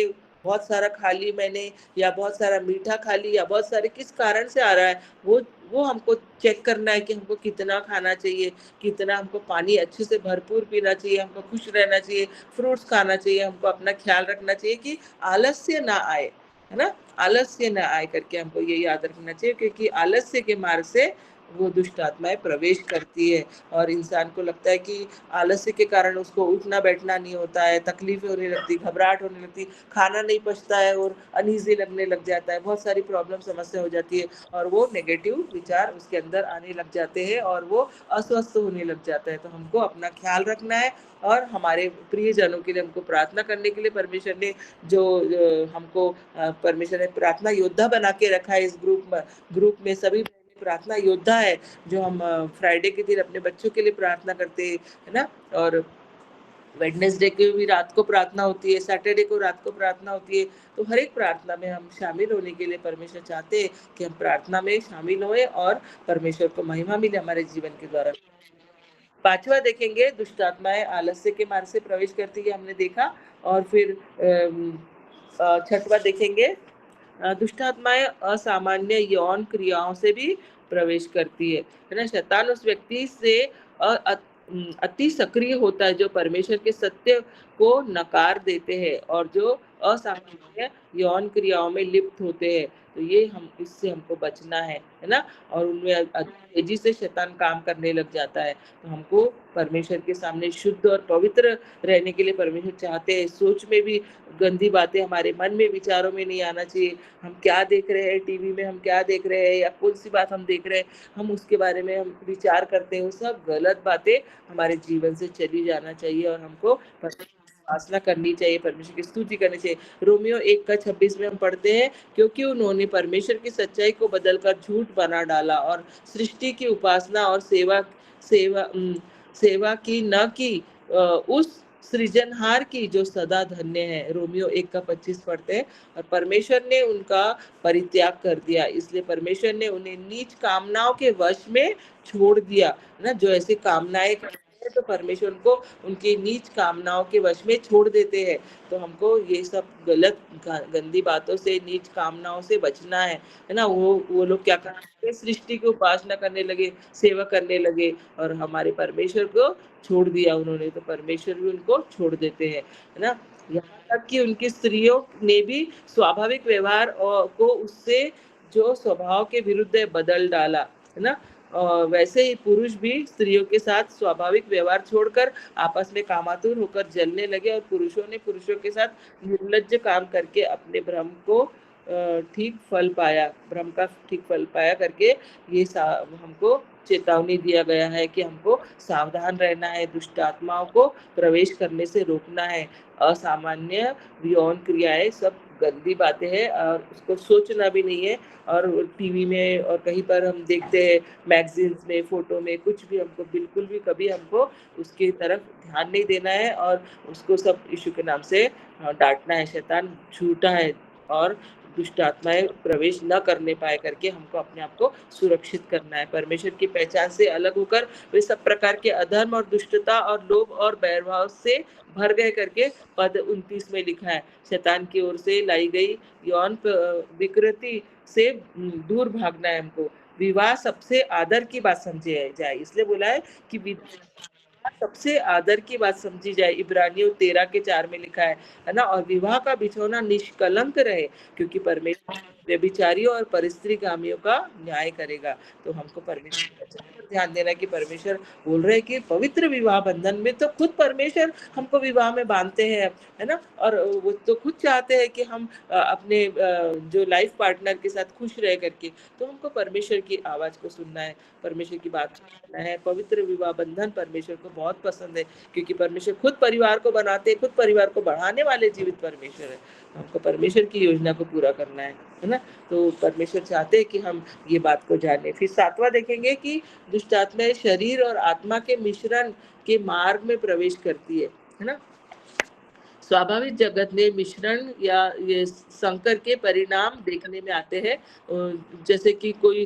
Speaker 1: बहुत सारा खा ली मैंने, या बहुत सारा मीठा खा ली, या बहुत सारे किस कारण से आ रहा है, वो हमको चेक करना है कि हमको कितना खाना चाहिए, कितना हमको पानी अच्छे से भरपूर पीना चाहिए, हमको खुश रहना चाहिए, फ्रूट्स खाना चाहिए, हमको अपना ख्याल रखना चाहिए कि आलस्य ना आए, है ना? आलस्य ना आए करके हमको ये याद रखना चाहिए, क्योंकि आलस्य के मार्ग से वो दुष्ट आत्माएँ प्रवेश करती है, और इंसान को लगता है कि आलस्य के कारण उसको उठना-बैठना नहीं होता है, तकलीफ़ें होने लगती, घबराहट होने लगती, खाना नहीं पचता है और अनईज़ी लगने लग जाता है, बहुत सारी प्रॉब्लम समस्या हो जाती है, और वो नेगेटिव विचार उसके अंदर आने लग जाते हैं और वो अस्वस्थ होने लग जाता है। तो हमको अपना ख्याल रखना है, और हमारे प्रियजनों के लिए हमको प्रार्थना करने के लिए परमेश्वर ने जो हमको परमेश्वर ने प्रार्थना योद्धा बना के रखा है इस ग्रुप में सभी प्रार्थना योद्धा है, जो हम फ्राइडे के दिन अपने बच्चों के लिए प्रार्थना करते हैं, है ना? और वेडनेसडे की भी रात को प्रार्थना होती है, सैटरडे को रात को प्रार्थना होती है। तो हर एक प्रार्थना में हम शामिल होने के लिए परमेश्वर चाहते हैं कि हम प्रार्थना में शामिल होएँ और परमेश्वर को महिमा मिले हमारे जीवन के द्वारा। 5वां देखेंगे, दुष्ट आत्माएँ आलस्य के मार्ग से प्रवेश करती है, हमने देखा। और फिर 6वां देखेंगे, दुष्ट आत्माएँ असामान्य यौन क्रियाओं से भी प्रवेश करती है ना? शैतान उस व्यक्ति से अति सक्रिय होता है जो परमेश्वर के सत्य को नकार देते हैं और जो असामान्य यौन क्रियाओं में लिप्त होते हैं। तो ये हम इससे हमको बचना है ना? और उनमें तेज़ी से शैतान काम करने लग जाता है। तो हमको परमेश्वर के सामने शुद्ध और पवित्र रहने के लिए परमेश्वर चाहते हैं। सोच में भी गंदी बातें हमारे मन में, विचारों में नहीं आना चाहिए। हम क्या देख रहे हैं टीवी में, हम क्या देख रहे हैं, या कौन-सी बात हम देख रहे हैं, हम उसके बारे में हम विचार करते हैं, वो सब गलत बातें हमारे जीवन से चली जाना चाहिए, और हमको परमेश्वर की उपासना करनी चाहिए, परमेश्वर की स्तुति करनी चाहिए। रोमियो 1 का 26 में हम पढ़ते हैं, क्योंकि उन्होंने परमेश्वर की सच्चाई को बदलकर झूठ बना डाला और सृष्टि की उपासना और सेवा सेवा की न की उस सृजनहार की जो सदा धन्य है। रोमियो 1 का 25 पढ़ते हैं। और परमेश्वर ने उनका परित्याग कर दिया, इसलिए परमेश्वर ने उन्हें नीच कामनाओं के वश में छोड़ दिया, है ना? जो ऐसी कामनाएँ करते हैं तो परमेश्वर उनको उनकी नीच कामनाओं के वश में छोड़ देते हैं। तो हमको ये सब गलत गंदी बातों से, नीच कामनाओं से बचना है ना? वो लोग क्या करते हैं, सृष्टि की उपासना करने लगे, सेवा करने लगे, और हमारे परमेश्वर को छोड़ दिया उन्होंने, तो परमेश्वर भी उनको छोड़ देते हैं, है ना? यहाँ तक कि उनकी स्त्रियों ने भी स्वाभाविक व्यवहार को उससे जो स्वभाव के विरुद्ध है बदल डाला, है ना? वैसे ही पुरुष भी स्त्रियों के साथ स्वाभाविक व्यवहार छोड़कर आपस में कामातुर होकर जलने लगे, और पुरुषों ने पुरुषों के साथ निर्लज्ज काम करके अपने भ्रम का ठीक फल पाया करके ये हमको चेतावनी दिया गया है कि हमको सावधान रहना है, दुष्ट आत्माओं को प्रवेश करने से रोकना है। असामान्य यौन क्रियाएँ सब गंदी बातें हैं, और उसको सोचना भी नहीं है, और टीवी में और कहीं पर हम देखते हैं, मैगज़ीन्स में, फ़ोटो में, कुछ भी हमको बिल्कुल भी कभी हमको उसकी तरफ ध्यान नहीं देना है, और उसको सब यीशु के नाम से डाँटना है। शैतान झूठा है, और दुष्ट आत्माएँ प्रवेश न करने पाए करके हमको अपने आप को सुरक्षित करना है। परमेश्वर की पहचान से अलग होकर वे सब प्रकार के अधर्म और दुष्टता और लोभ और बैरभाव से भर गए करके पद 29 में लिखा है। शैतान की ओर से लाई गई यौन विकृति से दूर भागना है हमको। विवाह सबसे आदर की बात समझी जाए, इसलिए बोला है कि सबसे आदर की बात समझी जाए, इब्रानियों 13 के 4 में लिखा है ना? और विवाह का बिछौना निष्कलंक रहे, क्योंकि परमेश्वर व्यभिचारियों और परस्त्रीगामियों का न्याय करेगा। तो हमको परमेश्वर के वचन पर ध्यान देना है कि परमेश्वर बोल रहे हैं कि पवित्र विवाह बंधन में तो खुद परमेश्वर हमको विवाह में बांधते हैं, है ना? और वो तो खुद चाहते हैं कि हम अपने जो लाइफ पार्टनर के साथ खुश रह करके, तो हमको परमेश्वर की आवाज़ को सुनना है, परमेश्वर की बात को है। पवित्र विवाह बंधन परमेश्वर को बहुत पसंद है, क्योंकि परमेश्वर खुद परिवार को बनाते हैं, खुद परिवार को बढ़ाने वाले जीवित परमेश्वर है। हमको परमेश्वर की योजना को पूरा करना है ना? तो परमेश्वर चाहते हैं कि हम ये बात को जानें। फिर 7वां देखेंगे कि दुष्ट आत्माएँ शरीर और आत्मा के मिश्रण के मार्ग में प्रवेश करती है ना? स्वाभाविक जगत में मिश्रण या ये संकर के परिणाम देखने में आते हैं। जैसे कि कोई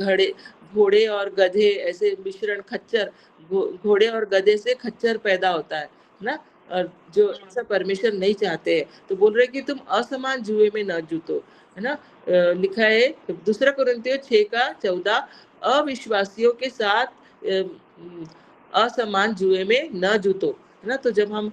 Speaker 1: घड़े घोड़े और गधे ऐसे मिश्रण खच्चर घोड़े और गधे से खच्चर पैदा होता है ना? और जो ऐसा परमेश्वर नहीं चाहते हैं, तो बोल रहे हैं कि तुम असमान जुए में न जूतो, है ना? लिखा है दूसरा कुरिन्थियों 6 का 14 अविश्वासियों के साथ असमान जुए में न जूतो, है ना? तो जब हम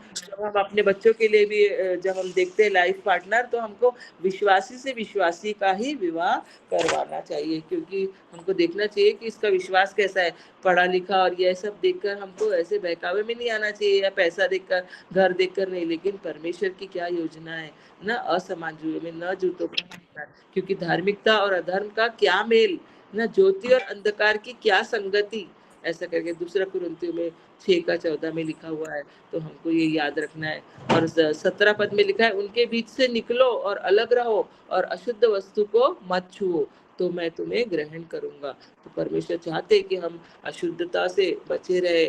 Speaker 1: अपने बच्चों के लिए भी जब हम देखते हैं लाइफ पार्टनर, तो हमको विश्वासी से विश्वासी का ही विवाह करवाना चाहिए, क्योंकि हमको देखना चाहिए कि इसका विश्वास कैसा है। पढ़ा लिखा और ये सब देखकर हमको ऐसे बहकावे में नहीं आना चाहिए, या पैसा देखकर, घर देखकर नहीं, लेकिन परमेश्वर की क्या योजना है ना? असमान जुए में न जूतो, क्योंकि धार्मिकता और अधर्म का क्या मेल ना, ज्योति और अंधकार की क्या संगति, ऐसा करके दूसरा कुरिन्थियों में 6 का 14 में लिखा हुआ है। तो हमको ये याद रखना है। और 17 पद में लिखा है, उनके बीच से निकलो और अलग रहो और अशुद्ध वस्तु को मत छुओ, तो मैं तुम्हें ग्रहण करूंगा। तो परमेश्वर चाहते हैं कि हम अशुद्धता से बचे रहे,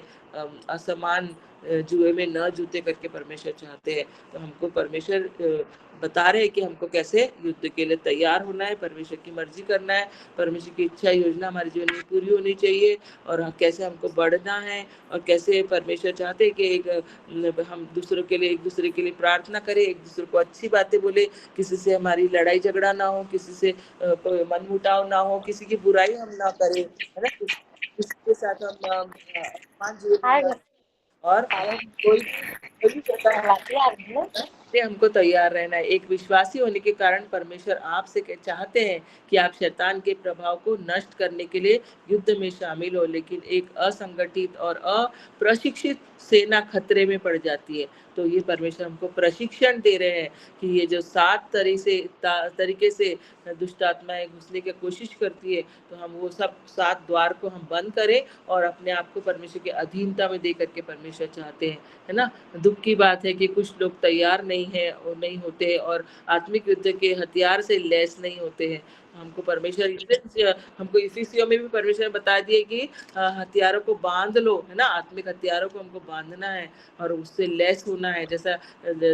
Speaker 1: असमान जुए में न जूते करके परमेश्वर चाहते हैं। तो हमको परमेश्वर बता रहे हैं कि हमको कैसे युद्ध के लिए तैयार होना है, परमेश्वर की मर्जी करना है, परमेश्वर की इच्छा योजना हमारे जीवन में पूरी होनी चाहिए, और कैसे हमको बढ़ना है, और कैसे परमेश्वर चाहते हैं कि हम दूसरों के लिए, एक दूसरे के लिए प्रार्थना करें, एक दूसरे को अच्छी बातें बोले, किसी से हमारी लड़ाई झगड़ा ना हो, किसी से कोई मनमुटाव ना हो, किसी की बुराई हम ना करें, है ना? किसी के साथ हम अपमान जीवन में और कोई प्रकार से हमको तैयार रहना है। एक विश्वासी होने के कारण परमेश्वर आपसे चाहते हैं कि आप शैतान के प्रभाव को नष्ट करने के लिए युद्ध में शामिल हो, लेकिन एक असंगठित और अप्रशिक्षित सेना खतरे में पड़ जाती है। तो ये परमेश्वर हमको प्रशिक्षण दे रहे हैं कि ये जो 7 तरीके से दुष्ट आत्माएं घुसने की कोशिश करती है, तो हम वो सब 7 द्वार को हम बंद करें और अपने आप को परमेश्वर की अधीनता में दे करके परमेश्वर चाहते हैं, है ना? दुख की बात है कि कुछ लोग तैयार नहीं है और नहीं होते, और आत्मिक युद्ध के हथियार से लैस नहीं होते हैं। हमको परमेश्वर हमको इफिसियों में भी परमेश्वर ने बता दिया कि हथियारों को बांध लो, है ना? आत्मिक हथियारों को हमको बांधना है और उससे लैस होना है। जैसा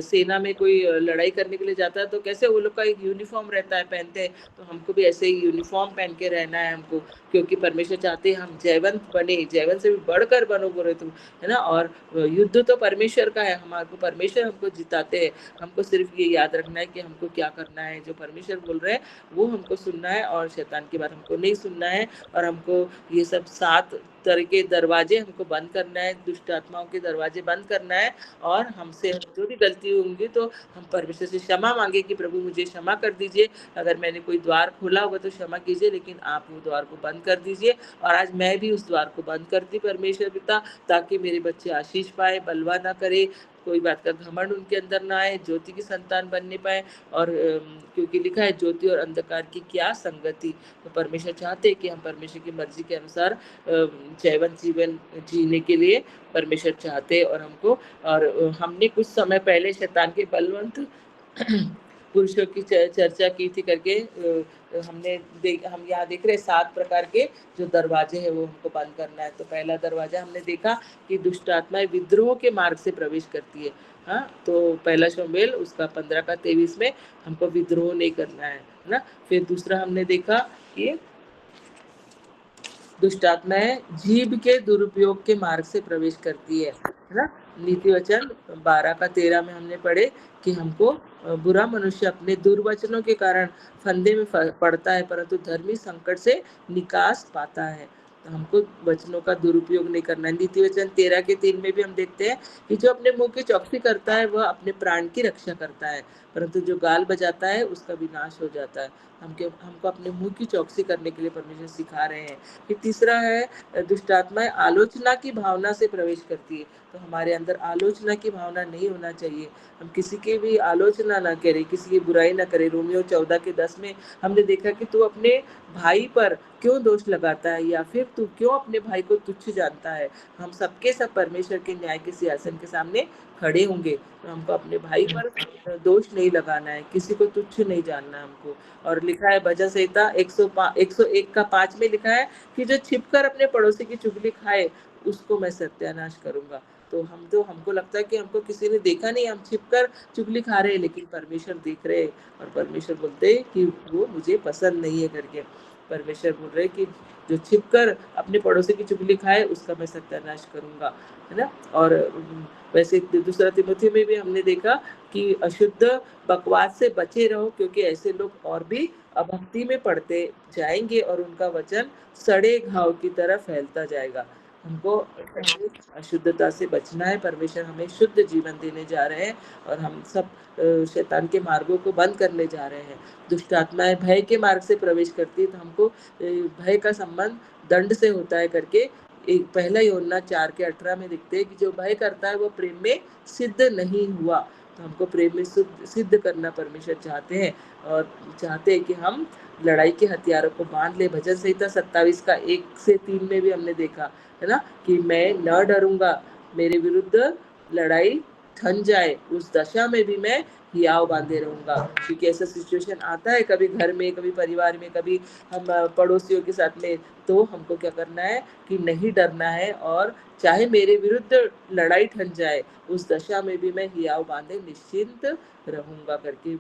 Speaker 1: सेना में कोई लड़ाई करने के लिए जाता है, तो कैसे वो लोग का एक यूनिफॉर्म रहता है, पहनते हैं, तो हमको भी ऐसे ही यूनिफॉर्म पहन के रहना है हमको, क्योंकि परमेश्वर चाहते हैं हम जयवंत बने, जयवंत से भी बढ़कर बनो बोले तुम, है ना? और युद्ध तो परमेश्वर का है, हमारे परमेश्वर हमको जिताते हैं। हमको सिर्फ ये याद रखना है कि हमको क्या करना है, जो परमेश्वर बोल रहे हैं वो हमको सुनना है, और शैतान की बात हमको नहीं सुनना है। और हमको ये सब 7 तरह के दरवाजे हमको बंद करना है, दुष्ट आत्माओं के दरवाजे बंद करना है, और हमसे जो भी गलती होंगी तो हम परमेश्वर से क्षमा मांगे कि प्रभु मुझे क्षमा कर दीजिए, अगर मैंने कोई द्वार खोला होगा तो क्षमा कीजिए, लेकिन आप वो द्वार को बंद कर दीजिए। और आज मैं भी उस द्वार को बंद करती परमेश्वर पिता, ताकि मेरे बच्चे आशीष पाए, बलवा ना करे, कोई बात का घमंड उनके अंदर ना आए, ज्योति की संतान बनने पाए। और क्योंकि लिखा है ज्योति और अंधकार की क्या संगति, तो परमेश्वर चाहते हैं कि हम परमेश्वर की मर्जी के अनुसार जयवंत जीवन जीने के लिए परमेश्वर चाहते हैं। और हमको, और हमने कुछ समय पहले शैतान के बलवंत पुरुषों की चर्चा की थी करके, हम यहाँ देख रहे 7 प्रकार के जो दरवाजे हैं वो हमको बंद करना है। तो पहला दरवाजा हमने देखा कि दुष्ट आत्माएं विद्रोह के मार्ग से प्रवेश करती है। हाँ, तो पहला शमूएल उसका 15 का 23 में हमको विद्रोह नहीं करना है ना? फिर दूसरा हमने देखा कि दुष्ट आत्माएं जीभ के दुरुपयोग के मार्ग से प्रवेश करती है ना? नीति वचन 12 का 13 में हमने पढ़े कि हमको बुरा मनुष्य अपने दुर्वचनों के कारण फंदे में पड़ता है, परंतु धर्मी संकट से निकास पाता है। तो हमको वचनों का दुरुपयोग नहीं करना है। नीति वचन 13 के 3 में भी हम देखते हैं कि जो अपने मुंह की चौकसी करता है वह अपने प्राण की रक्षा करता है, परंतु जो गाल बजाता है उसका विनाश हो जाता है। हमको अपने मुंह की चौकसी करने के लिए परमेश्वर सिखा रहे हैं। फिर तीसरा है दुष्ट आत्माएं आलोचना की भावना से प्रवेश करती है, तो हमारे अंदर आलोचना की भावना नहीं होना चाहिए। हम किसी की भी आलोचना ना करें, किसी की बुराई ना करें। रोमियो 14 के 10 में हमने देखा कि तू अपने भाई पर क्यों दोष लगाता है, या फिर तू क्यों अपने भाई को तुच्छ जानता है। हम सबके सब परमेश्वर के न्याय के सिंहासन के सामने खड़े होंगे, तो हमको अपने भाई पर दोष नहीं लगाना है, किसी को तुच्छ नहीं जानना है हमको। और लिखा है भजन संहिता 101 का 5 में लिखा है कि जो छिपकर अपने पड़ोसी की चुगली खाए उसको मैं सत्यानाश करूंगा। तो हमको लगता है कि हमको किसी ने देखा नहीं, हम छिपकर चुगली खा रहे हैं, लेकिन परमेश्वर देख रहे हैं, और परमेश्वर बोलते हैं कि वो मुझे पसंद नहीं है करके। परमेश्वर बोल रहे कि जो छिपकर अपने पड़ोसी की चुगली खाए उसका मैं सत्यानाश करूंगा, है ना। और वैसे दूसरा तिमोथी में भी हमने देखा कि अशुद्ध बकवास से बचे रहो, क्योंकि ऐसे लोग और भी अभक्ति में पड़ते जाएंगे और उनका वचन सड़े घाव की तरह फैलता जाएगा। हमको अशुद्धता से बचना है, परमेश्वर हमें शुद्ध जीवन देने जा रहे हैं, और हम सब शैतान के मार्गों को बंद करने जा रहे हैं। दुष्ट आत्माएं भय के मार्ग से प्रवेश करती है, तो हमको भय का संबंध दंड से होता है करके एक पहला यूहन्ना 4:18 में लिखते हैं कि जो भय करता है वो प्रेम में सिद्ध नहीं हुआ। तो हमको प्रेम में सिद्ध करना परमेश्वर चाहते हैं, और चाहते हैं कि हम लड़ाई के हथियारों को बांध ले। भजन संहिता 27 का 1 से 3 में भी हमने देखा है ना कि मैं न डरूंगा, मेरे विरुद्ध लड़ाई ठन जाए उस दशा में भी मैं हियाव बांधे रहूंगा। क्योंकि ऐसा सिचुएशन आता है कभी घर में, कभी परिवार में, कभी हम पड़ोसियों के साथ में, तो हमको क्या करना है कि नहीं डरना है, और चाहे मेरे विरुद्ध लड़ाई ठन जाए उस दशा में भी मैं हियाव बांधे निश्चिंत रहूंगा करके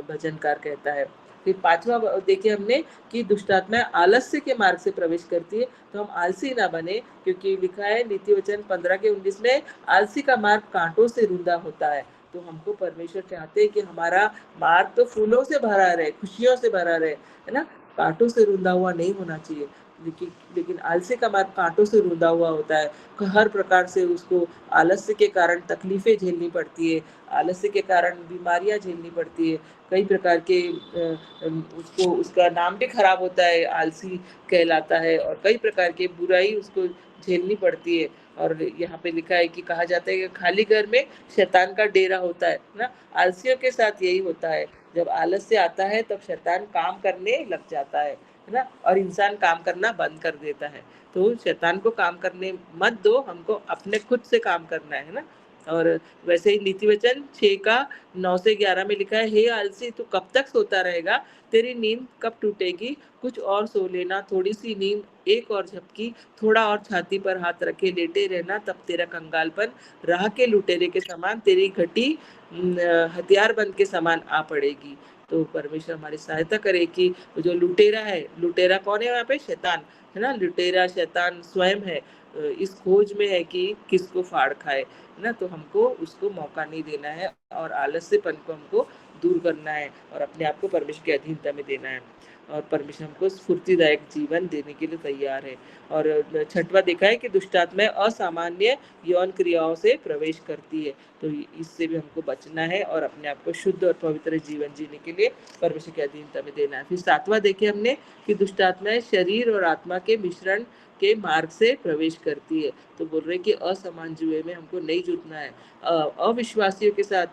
Speaker 1: भजनकार कहता है। फिर 5वां देखिए हमने कि दुष्ट आत्मा आलस्य के मार्ग से प्रवेश करती है, तो हम आलसी ना बने, क्योंकि लिखा है नीति वचन 15:19 में आलसी का मार्ग कांटों से रुंधा होता है। तो हमको परमेश्वर चाहते हैं कि हमारा मार्ग तो फूलों से भरा रहे, खुशियों से भरा रहे, है ना, कांटों से रुंधा हुआ नहीं होना चाहिए। लेकिन आलसी का मार्ग कांटों से रुंधा हुआ होता है, हर प्रकार से उसको आलस्य के कारण तकलीफें झेलनी पड़ती है, आलस्य के कारण बीमारियां झेलनी पड़ती है, कई प्रकार के उसको उसका नाम भी खराब होता है, आलसी कहलाता है, और कई प्रकार के बुराई उसको झेलनी पड़ती है। और यहाँ पे लिखा है कि कहा जाता है कि खाली घर में शैतान का डेरा होता है ना। आलसियों के साथ यही होता है, जब आलस्य आता है तब शैतान काम करने लग जाता है ना, और इंसान काम करना बंद कर देता है। तो शैतान को काम करने मत दो, हमको अपने खुद से काम करना है ना। और वैसे ही नीति वचन 6 का 9 से 11 में लिखा है, हे आलसी तू कब तक सोता रहेगा, तेरी नींद कब टूटेगी, कुछ और सो लेना, थोड़ी सी नींद, एक और झपकी, थोड़ा और छाती पर हाथ रखे लेटे रहना, तब तेरा कंगालपन राह के लुटेरे के समान, तेरी घटी हथियारबंद के समान आ पड़ेगी। तो परमेश्वर हमारी सहायता करे कि जो लुटेरा है, लुटेरा कौन है यहाँ पे, शैतान है ना, लुटेरा शैतान स्वयं है, इस खोज में है कि किसको फाड़ खाए, है ना। तो हमको उसको मौका नहीं देना है, और आलस्यपन को हमको दूर करना है, और अपने आप को परमेश्वर की अधीनता में देना है, और परमेश्वर हमको स्फूर्तिदायक जीवन देने के लिए तैयार है। और 6वां देखा है कि दुष्ट आत्माएं असामान्य यौन क्रियाओं से प्रवेश करती है, तो इससे भी हमको बचना है, और अपने आप को शुद्ध और पवित्र जीवन जीने के लिए परमेश्वर की अधीनता में देना है। फिर 7वां देखे हमने कि दुष्ट आत्माएं शरीर और आत्मा के मिश्रण के मार्ग से प्रवेश करती है। तो बोल रहे कि असमान जुए में हमको नहीं जुटना है, अविश्वासियों के साथ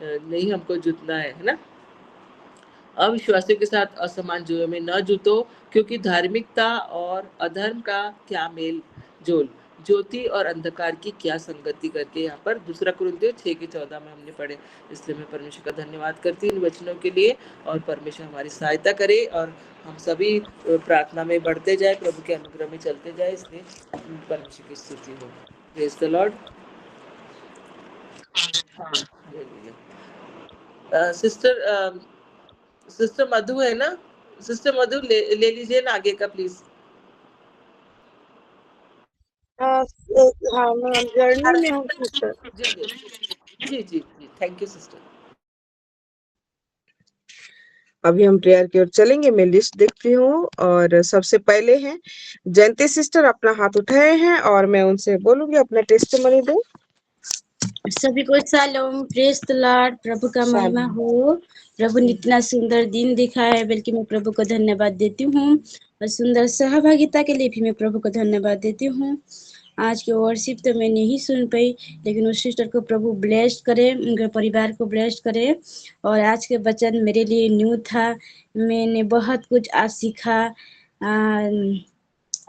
Speaker 1: नहीं हमको जुटना है ना। अविश्वासियों के साथ असमान जुए में न जुटो, क्योंकि धार्मिकता और अधर्म का क्या मेल जोल, ज्योति और अंधकार की क्या संगति करके, यहाँ पर 2 कुरिन्थियों 6:14 में हमने पढ़े। इसलिए मैं परमेश्वर का धन्यवाद करती हूँ इन वचनों के लिए, और परमेश्वर हमारी सहायता करे, और हम सभी प्रार्थना में बढ़ते जाए, प्रभु के अनुग्रह में चलते जाए, इसलिए परमेश्वर की स्तुति हो। Praise the lord. Sister sister Madhu है ना, सिस्टर मधु ले लीजिए ना आगे का प्लीज।
Speaker 3: हाँ मैं जर्नी में हूँ सिस्टर।
Speaker 1: जी जी जी, थैंक यू सिस्टर।
Speaker 4: अभी हम प्रेयर की ओर चलेंगे। मैं लिस्ट देखती हूँ, और सबसे पहले हैं जयंती सिस्टर, अपना हाथ उठाए हैं, और मैं उनसे बोलूंगी अपना टेस्टिमनी दो।
Speaker 5: सभी को शालोम, प्रेज द लॉर्ड, प्रभु का महिमा हो। प्रभु ने इतना सुंदर दिन दिखाया है, बल्कि मैं प्रभु को धन्यवाद देती हूँ, और सुंदर सहभागिता के लिए भी मैं प्रभु को धन्यवाद देती हूँ। आज की वर्शिप तो मैं नहीं सुन पाई, लेकिन उस सिस्टर को प्रभु ब्लेस्ड करे, उनके परिवार को ब्लेस्ड करे। और आज के वचन मेरे लिए न्यू था, मैंने बहुत कुछ आज सीखा।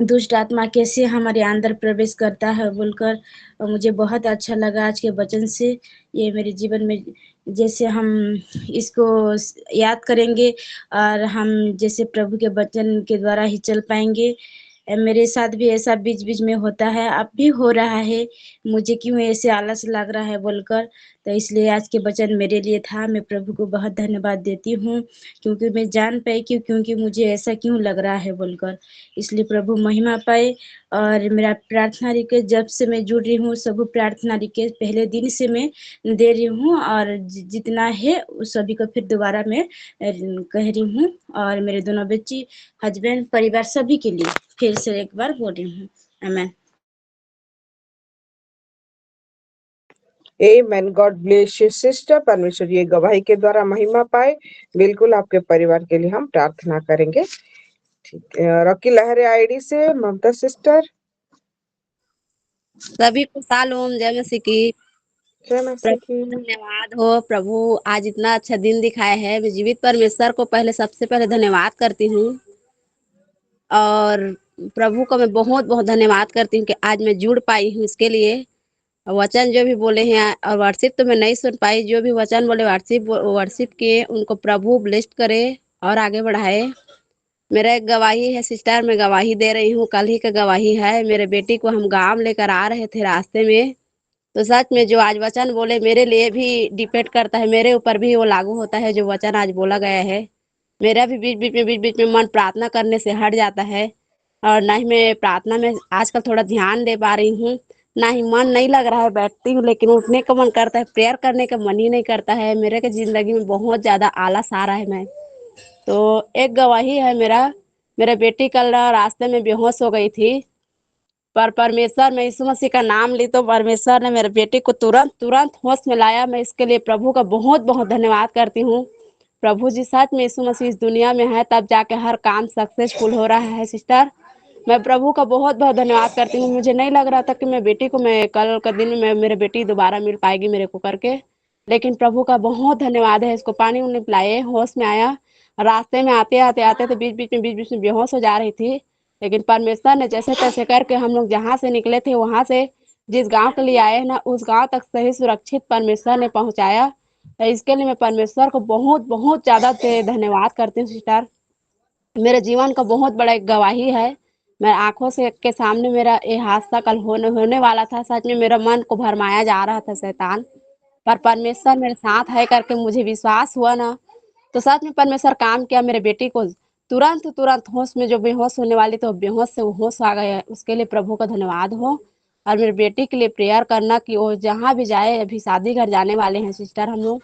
Speaker 5: दुष्ट आत्मा कैसे हमारे अंदर प्रवेश करता है बोलकर, और मुझे बहुत अच्छा लगा आज के वचन से। ये मेरे जीवन में जैसे हम इसको याद करेंगे और हम जैसे प्रभु के वचन के द्वारा ही चल पाएंगे। मेरे साथ भी ऐसा बीच बीच में होता है, अब भी हो रहा है, मुझे क्यों ऐसे आलस लग रहा है बोलकर। तो इसलिए आज के वचन मेरे लिए था। मैं प्रभु को बहुत धन्यवाद देती हूँ, क्योंकि मैं जान पाई कि क्योंकि मुझे ऐसा क्यों लग रहा है बोलकर। इसलिए प्रभु महिमा पाए। और मेरा प्रार्थना रिक्वेस्ट जब से मैं जुड़ रही हूँ, सब प्रार्थना रिक्वेस्ट पहले दिन से मैं दे रही हूँ, और जितना है उस सभी को फिर दोबारा मैं कह रही हूँ। और मेरे दोनों बच्ची, हस्बैंड, परिवार सभी के लिए फिर से एक बार बोल रही हूँ, आमीन।
Speaker 4: Amen. God bless you sister. परमेश्वर ये गवाही के द्वारा महिमा पाए। बिल्कुल आपके परिवार के लिए हम प्रार्थना करेंगे। ठीक है, रॉकी लहरे आईडी से ममता सिस्टर।
Speaker 6: सभी को शालोम, जय मसीह की।
Speaker 4: जय मसीह
Speaker 6: प्रभु
Speaker 4: की।
Speaker 6: धन्यवाद हो। प्रभु आज इतना अच्छा दिन दिखाया है। मैं जीवित परमेश्वर को पहले सबसे पहले धन्यवाद करती हूँ, और प्रभु को मैं बहुत बहुत धन्यवाद करती हूँ कि आज मैं जुड़ पाई हूँ इसके लिए। वचन जो भी बोले हैं, और वर्शिप तो मैं नहीं सुन पाई, जो भी वचन बोले वर्शिप के, उनको प्रभु ब्लेस्ड करे और आगे बढ़ाए। मेरा एक गवाही है सिस्टर, मैं गवाही दे रही हूँ, कल ही का गवाही है। मेरे बेटी को हम गांव लेकर आ रहे थे, रास्ते में तो सच में जो आज वचन बोले मेरे लिए भी डिपेंड करता है, मेरे ऊपर भी वो लागू होता है जो वचन आज बोला गया है। मेरा भी बीच बीच में मन प्रार्थना करने से हट जाता है, और ना ही मैं प्रार्थना में आजकल थोड़ा ध्यान दे पा रही हूँ, ना ही मन नहीं लग रहा है। बैठती हूँ लेकिन उठने का मन करता है, प्रेयर करने का मन ही नहीं करता है। मेरे के जिंदगी में बहुत ज्यादा आलस आ रहा है। मैं तो एक गवाही है मेरा बेटी कल रास्ते में बेहोश हो गई थी, पर परमेश्वर, मैं यीशु मसीह का नाम ली तो परमेश्वर ने मेरे बेटे को तुरंत तुरंत होश में लाया। मैं इसके लिए प्रभु का बहुत बहुत धन्यवाद करती हूँ। प्रभु जी सच में यीशु मसीह इस दुनिया में है तब जाके हर काम सक्सेसफुल हो रहा है सिस्टर। मैं प्रभु का बहुत बहुत धन्यवाद करती हूँ। मुझे नहीं लग रहा था कि मैं बेटी को, मैं कल का दिन में मेरे बेटी दोबारा मिल पाएगी मेरे को करके, लेकिन प्रभु का बहुत धन्यवाद है। इसको पानी उन्हें पिलाए, होश में आया। रास्ते में आते तो बीच बीच में बेहोश हो जा रही थी, लेकिन परमेश्वर ने जैसे तैसे करके हम लोग जहाँ से निकले थे वहां से जिस गांव के लिए आए ना, उस गांव तक सही सुरक्षित परमेश्वर ने पहुंचाया। तो इसके लिए मैं परमेश्वर को बहुत बहुत ज्यादा धन्यवाद करती हूँ सिस्टर। मेरे जीवन का बहुत बड़ा एक गवाही है। मैं आंखों से के सामने मेरा ये हादसा कल होने वाला था। सच में मेरा मन को भरमाया जा रहा था शैतान, पर परमेश्वर मेरे साथ है करके मुझे विश्वास हुआ ना, तो सच में परमेश्वर काम किया। मेरे बेटी को तुरंत तुरंत होश में, जो बेहोश होने वाली तो बेहोश से वो होश आ गया। उसके लिए प्रभु का धन्यवाद हो। और मेरे बेटी के लिए प्रेयर करना कि वो जहाँ भी जाए, अभी शादी घर जाने वाले हैं सिस्टर हम लोग,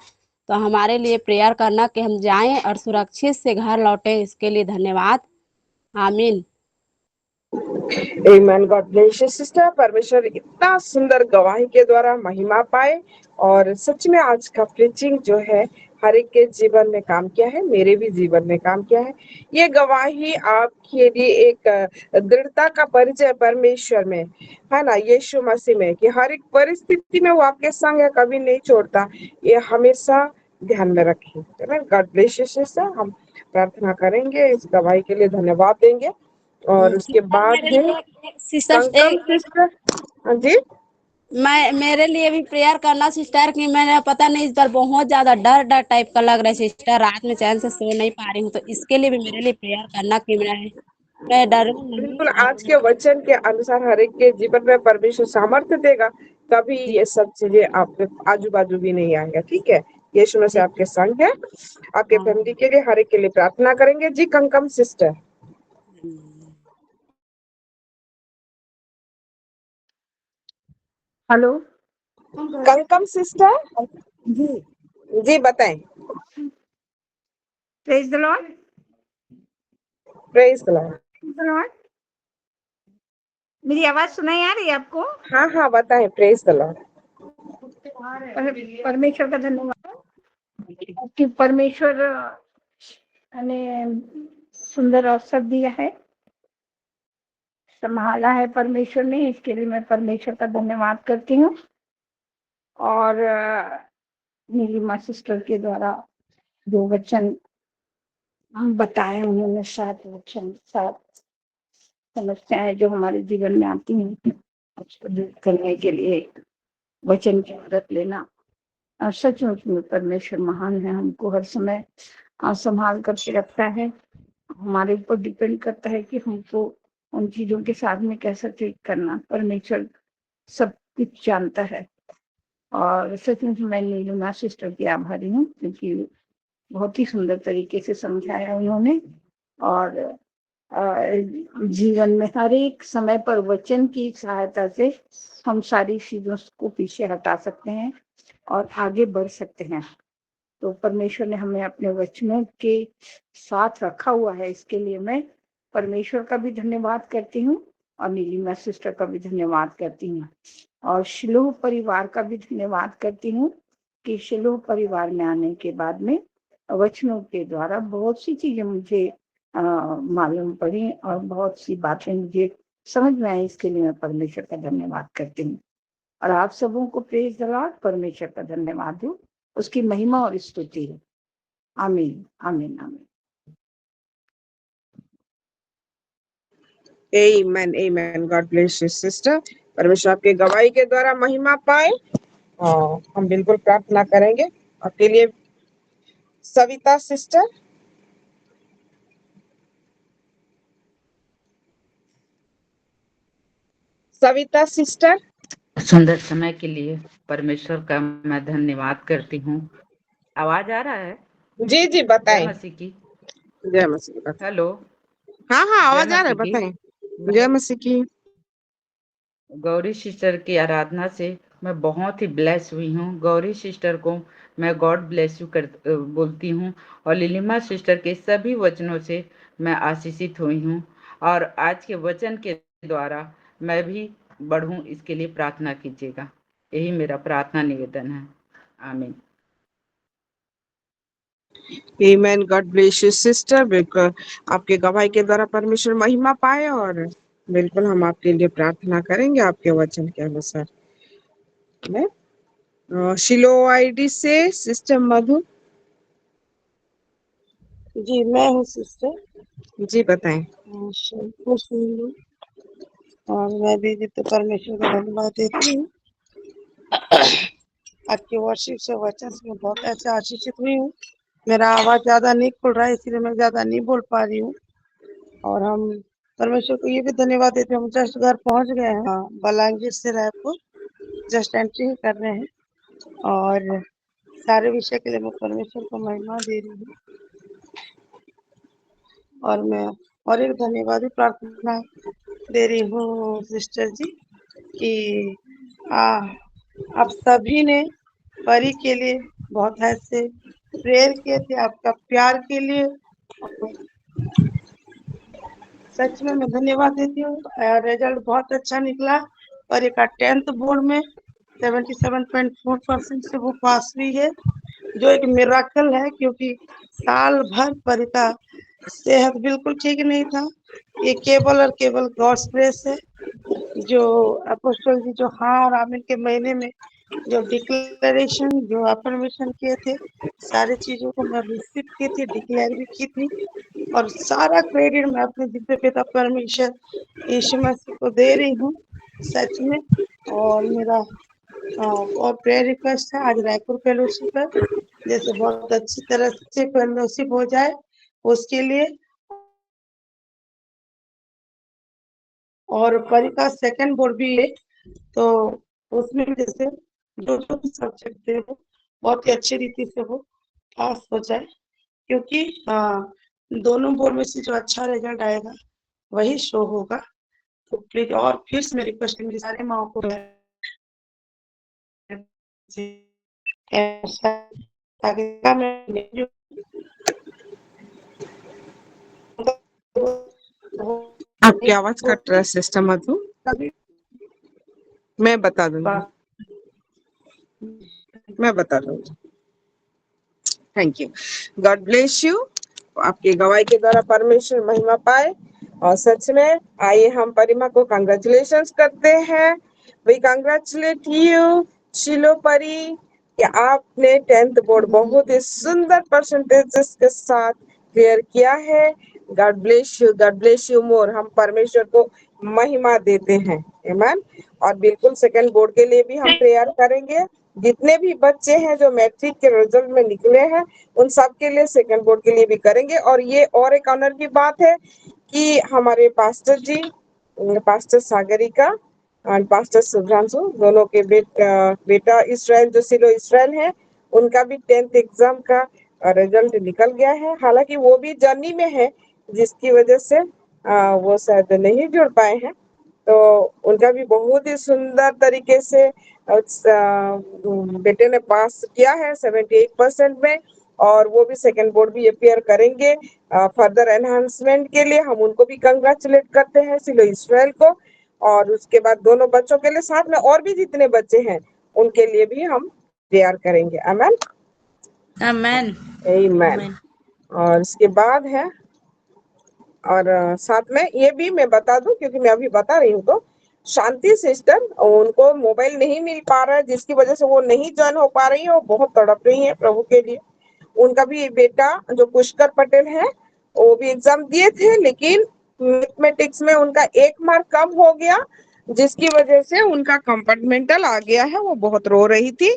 Speaker 6: तो हमारे लिए प्रेयर करना कि हम जाएं और सुरक्षित से घर लौटें। इसके लिए धन्यवाद, आमीन।
Speaker 4: Amen. God bless you sister. परमेश्वर इतना सुंदर गवाही के द्वारा महिमा पाए। और सच में आज का प्रीचिंग जो है हर एक के जीवन में काम किया है, मेरे भी जीवन में काम किया है। ये गवाही आपके लिए एक दृढ़ता का परिचय परमेश्वर में है ना, यीशु मसीह में, कि हर एक परिस्थिति में वो आपके संग है, कभी नहीं छोड़ता। ये हमेशा ध्यान में रखें। God bless you sister. हम प्रार्थना करेंगे, इस गवाही के लिए धन्यवाद देंगे। और उसके
Speaker 5: सिस्टर
Speaker 4: बाद
Speaker 5: मेरे
Speaker 4: है
Speaker 5: लिए सिस्टर
Speaker 4: कंकम सिस्टर। हाँ जी।
Speaker 5: मैं मेरे लिए भी प्रेयर करना सिस्टर, कि मैंने पता नहीं इस बार बहुत ज्यादा डर डर टाइप का लग रहा है सिस्टर, रात में चैन से सो नहीं पा रही हूँ, तो इसके लिए भी मेरे लिए प्रेयर करना कि मैं डरूं नहीं।
Speaker 4: बिल्कुल, आज
Speaker 5: और
Speaker 4: के वचन के अनुसार हर एक के जीवन में परमेश्वर सामर्थ्य देगा, कभी ये सब चीजें आपके आजू बाजू भी नहीं आएंगे। ठीक है, यीशु मसीह आपके संग है। आपके
Speaker 5: हाँ,
Speaker 4: फैमिली के लिए हर एक के लिए प्रार्थना करेंगे जी। कंकम सिस्टर।
Speaker 7: हेलो
Speaker 4: कंकम सिस्टर
Speaker 7: जी,
Speaker 4: जी, बताएं।
Speaker 7: Praise the Lord.
Speaker 4: Praise the Lord.
Speaker 7: Praise the Lord. मेरी आवाज सुनाई आ रही है आपको?
Speaker 4: हाँ हाँ, बताएं। Praise the Lord.
Speaker 7: परमेश्वर का धन्यवाद कि परमेश्वर ने सुंदर अवसर दिया है। संभाला है परमेश्वर ने, इसके लिए मैं परमेश्वर का धन्यवाद करती हूँ। और नीलिमा सिस्टर के द्वारा जो वचन हम बताए, उन्होंने 7 वचन, 7 समस्याएं जो हमारे जीवन में आती हैं, उसको दूर करने के लिए वचन की मदद लेना। और सचमुच में परमेश्वर महान है, हमको हर समय संभाल करके रखता है। हमारे ऊपर डिपेंड करता है कि हमको उन चीजों के साथ में कैसा ट्रीट करना। परमेश्वर सब कुछ जानता है। और सचमुच मैं नीलिमा सिस्टर की आभारी हूँ, क्योंकि बहुत ही सुंदर तरीके से समझाया उन्होंने। और जीवन में हर एक समय पर वचन की सहायता से हम सारी चीजों को पीछे हटा सकते हैं और आगे बढ़ सकते हैं। तो परमेश्वर ने हमें अपने वचनों के साथ रखा हुआ है, इसके लिए मैं परमेश्वर का भी धन्यवाद करती हूँ और नीलिमा सिस्टर का भी धन्यवाद करती हूँ। और शिलोह परिवार का भी धन्यवाद करती हूँ कि शिलोह परिवार में आने के बाद में वचनों के द्वारा बहुत सी चीजें मुझे मालूम पड़ी और बहुत सी बातें मुझे समझ में आई। इसके लिए मैं परमेश्वर का धन्यवाद करती हूँ। और आप सबों को प्रेज द लॉर्ड, परमेश्वर का धन्यवाद दूं, उसकी महिमा और स्तुति है। आमीन, आमीन, आमीन।
Speaker 4: Amen, amen. God bless you, sister. परमेश्वर आपके गवाही के द्वारा महिमा पाए। और हम बिल्कुल प्रार्थना करेंगे आपके लिए। सविता सिस्टर। सविता सिस्टर।
Speaker 8: सुंदर समय के लिए परमेश्वर का मैं धन्यवाद करती हूँ। आवाज आ रहा है?
Speaker 4: जी
Speaker 8: जय
Speaker 4: बताएं।
Speaker 8: मसीह की।
Speaker 4: जय मसीह की।
Speaker 8: हेलो।
Speaker 4: हाँ
Speaker 8: जय
Speaker 4: आवाज आ रहा है,
Speaker 8: मसीह की।
Speaker 4: बताएं। जय मसीह की।
Speaker 8: गौरी सिस्टर की आराधना से मैं बहुत ही ब्लेस हुई हूँ। गौरी सिस्टर को मैं गॉड ब्लेस यू बोलती हूँ और नीलिमा सिस्टर के सभी वचनों से मैं आशीषित हुई हूँ। और आज के वचन के द्वारा मैं भी बढ़ूं, इसके लिए प्रार्थना कीजिएगा। यही मेरा प्रार्थना निवेदन है। आमीन।
Speaker 4: Amen. God bless you, sister. बिल्कुल आपके गवाही के द्वारा परमेश्वर महिमा पाए और बिल्कुल हम आपके लिए प्रार्थना करेंगे आपके वचन के अनुसार। शिलो आईडी से सिस्टर मधु।
Speaker 3: जी मैं हूँ सिस्टर।
Speaker 4: जी बताएं।
Speaker 3: खुश हूँ और मैं भी जीते परमेश्वर का धन्यवाद देती हूँ। आपके वर्शिप से वचन से मैं बहुत अच्छा आशीषित हुई हूँ। मेरा आवाज ज्यादा नहीं खुल रहा है, इसलिए मैं ज्यादा नहीं बोल पा रही हूँ। और हम परमेश्वर को ये भी धन्यवाद देते हैं, हम जस्ट घर पहुंच गए हैं। हाँ, बलांगीर से रायपुर जस्ट एंट्री कर रहे हैं। और सारे विषय के लिए मैं परमेश्वर को महिमा दे रही हूँ। और मैं और एक धन्यवाद प्रार्थना दे रही हूँ सिस्टर जी कि आप सभी ने परी के लिए बहुत ऐसे प्रेयर किए थे, आपका प्यार के लिए सच में मैं धन्यवाद देती हूँ। रिजल्ट बहुत अच्छा निकला। परी का 10th बोर्ड में 77.4% से वो पास हुई है, जो एक मिराकल है, क्योंकि साल भर परी का सेहत बिल्कुल ठीक नहीं था। ये केवल और केवल गॉड्स ग्रेस है। जो अपोस्टल जी जो हाँ और आमीन के महीने में जो डिक्लेरेशन जो अफर्मेशन किए थे, सारी चीजों को मैं रिसीव की थी, डिक्लेयर भी की थी। और सारा क्रेडिट मैं अपने दिव्य पिता परमेश्वर यीशु मसीह को दे रही हूँ सच में। और मेरा और प्रेयर रिक्वेस्ट है, आज रायपुर फेलोशिप है, जैसे बहुत अच्छी तरह से फेलोशिप हो जाए उसके लिए। और परी का 2nd बोर्ड भी है, तो उसमें भी जैसे जो जो भी सब्जेक्ट थे वो बहुत ही अच्छी रीति से वो पास हो जाए, क्योंकि दोनों बोर्ड में से जो अच्छा रिजल्ट आएगा वही शो होगा। तो प्लीज और फिर से मेरी रिक्वेस्ट है, मेरी सारे माओ को
Speaker 4: आपकी आवाज कट रहा है सिस्टर मधु। मैं बता दूंगी। Thank you. God bless you. आपकी गवाही के द्वारा परमेश्वर महिमा पाए और सच में आइए हम परिमा को कंग्रेचुलेशंस करते हैं। वी कंग्रेचुलेट यू शिलो परी कि आपने 10th बोर्ड बहुत ही सुंदर परसेंटेजेस के साथ क्लियर किया है। God bless you more. हम परमेश्वर को महिमा देते हैं। आमीन। और बिल्कुल सेकंड बोर्ड के लिए भी हम प्रेयर करेंगे। जितने भी बच्चे हैं जो मैट्रिक के रिजल्ट में निकले हैं उन सब के लिए सेकंड बोर्ड के लिए भी करेंगे। और ये और एक ऑनर की बात है कि हमारे पास्टर जी, पास्टर सागरिका और पास्टर सुभ्रांशु दोनों के बेटा इसराइल जो सिलो इसराइल है उनका भी 10th एग्जाम का रिजल्ट निकल गया है। हालांकि वो भी जर्नी में है जिसकी वजह से वो शायद नहीं जुड़ पाए हैं। तो उनका भी बहुत ही सुंदर तरीके से बेटे ने पास किया है 78% में। और वो भी सेकंड बोर्ड भी अपीयर करेंगे। फर्दर एनहांसमेंट के लिए हम उनको भी कंग्रेचुलेट करते हैं सिलो इसराइल को। और उसके बाद दोनों बच्चों के लिए साथ में और भी जितने बच्चे हैं उनके लिए भी हम प्रेयर करेंगे। आमीन
Speaker 5: आमेन।
Speaker 4: आमीन। और इसके बाद है और साथ में ये भी मैं बता दूं क्योंकि मैं अभी बता रही हूँ तो शांति सिस्टर उनको मोबाइल नहीं मिल पा रहा है जिसकी वजह से वो नहीं ज्वाइन हो पा रही है। वो बहुत तड़प रही है प्रभु के लिए। उनका भी बेटा जो पुष्कर पटेल है वो भी एग्जाम दिए थे लेकिन मैथमेटिक्स में उनका 1 मार्क कम हो गया जिसकी वजह से उनका कंपार्टमेंटल आ गया है। वो बहुत रो रही थी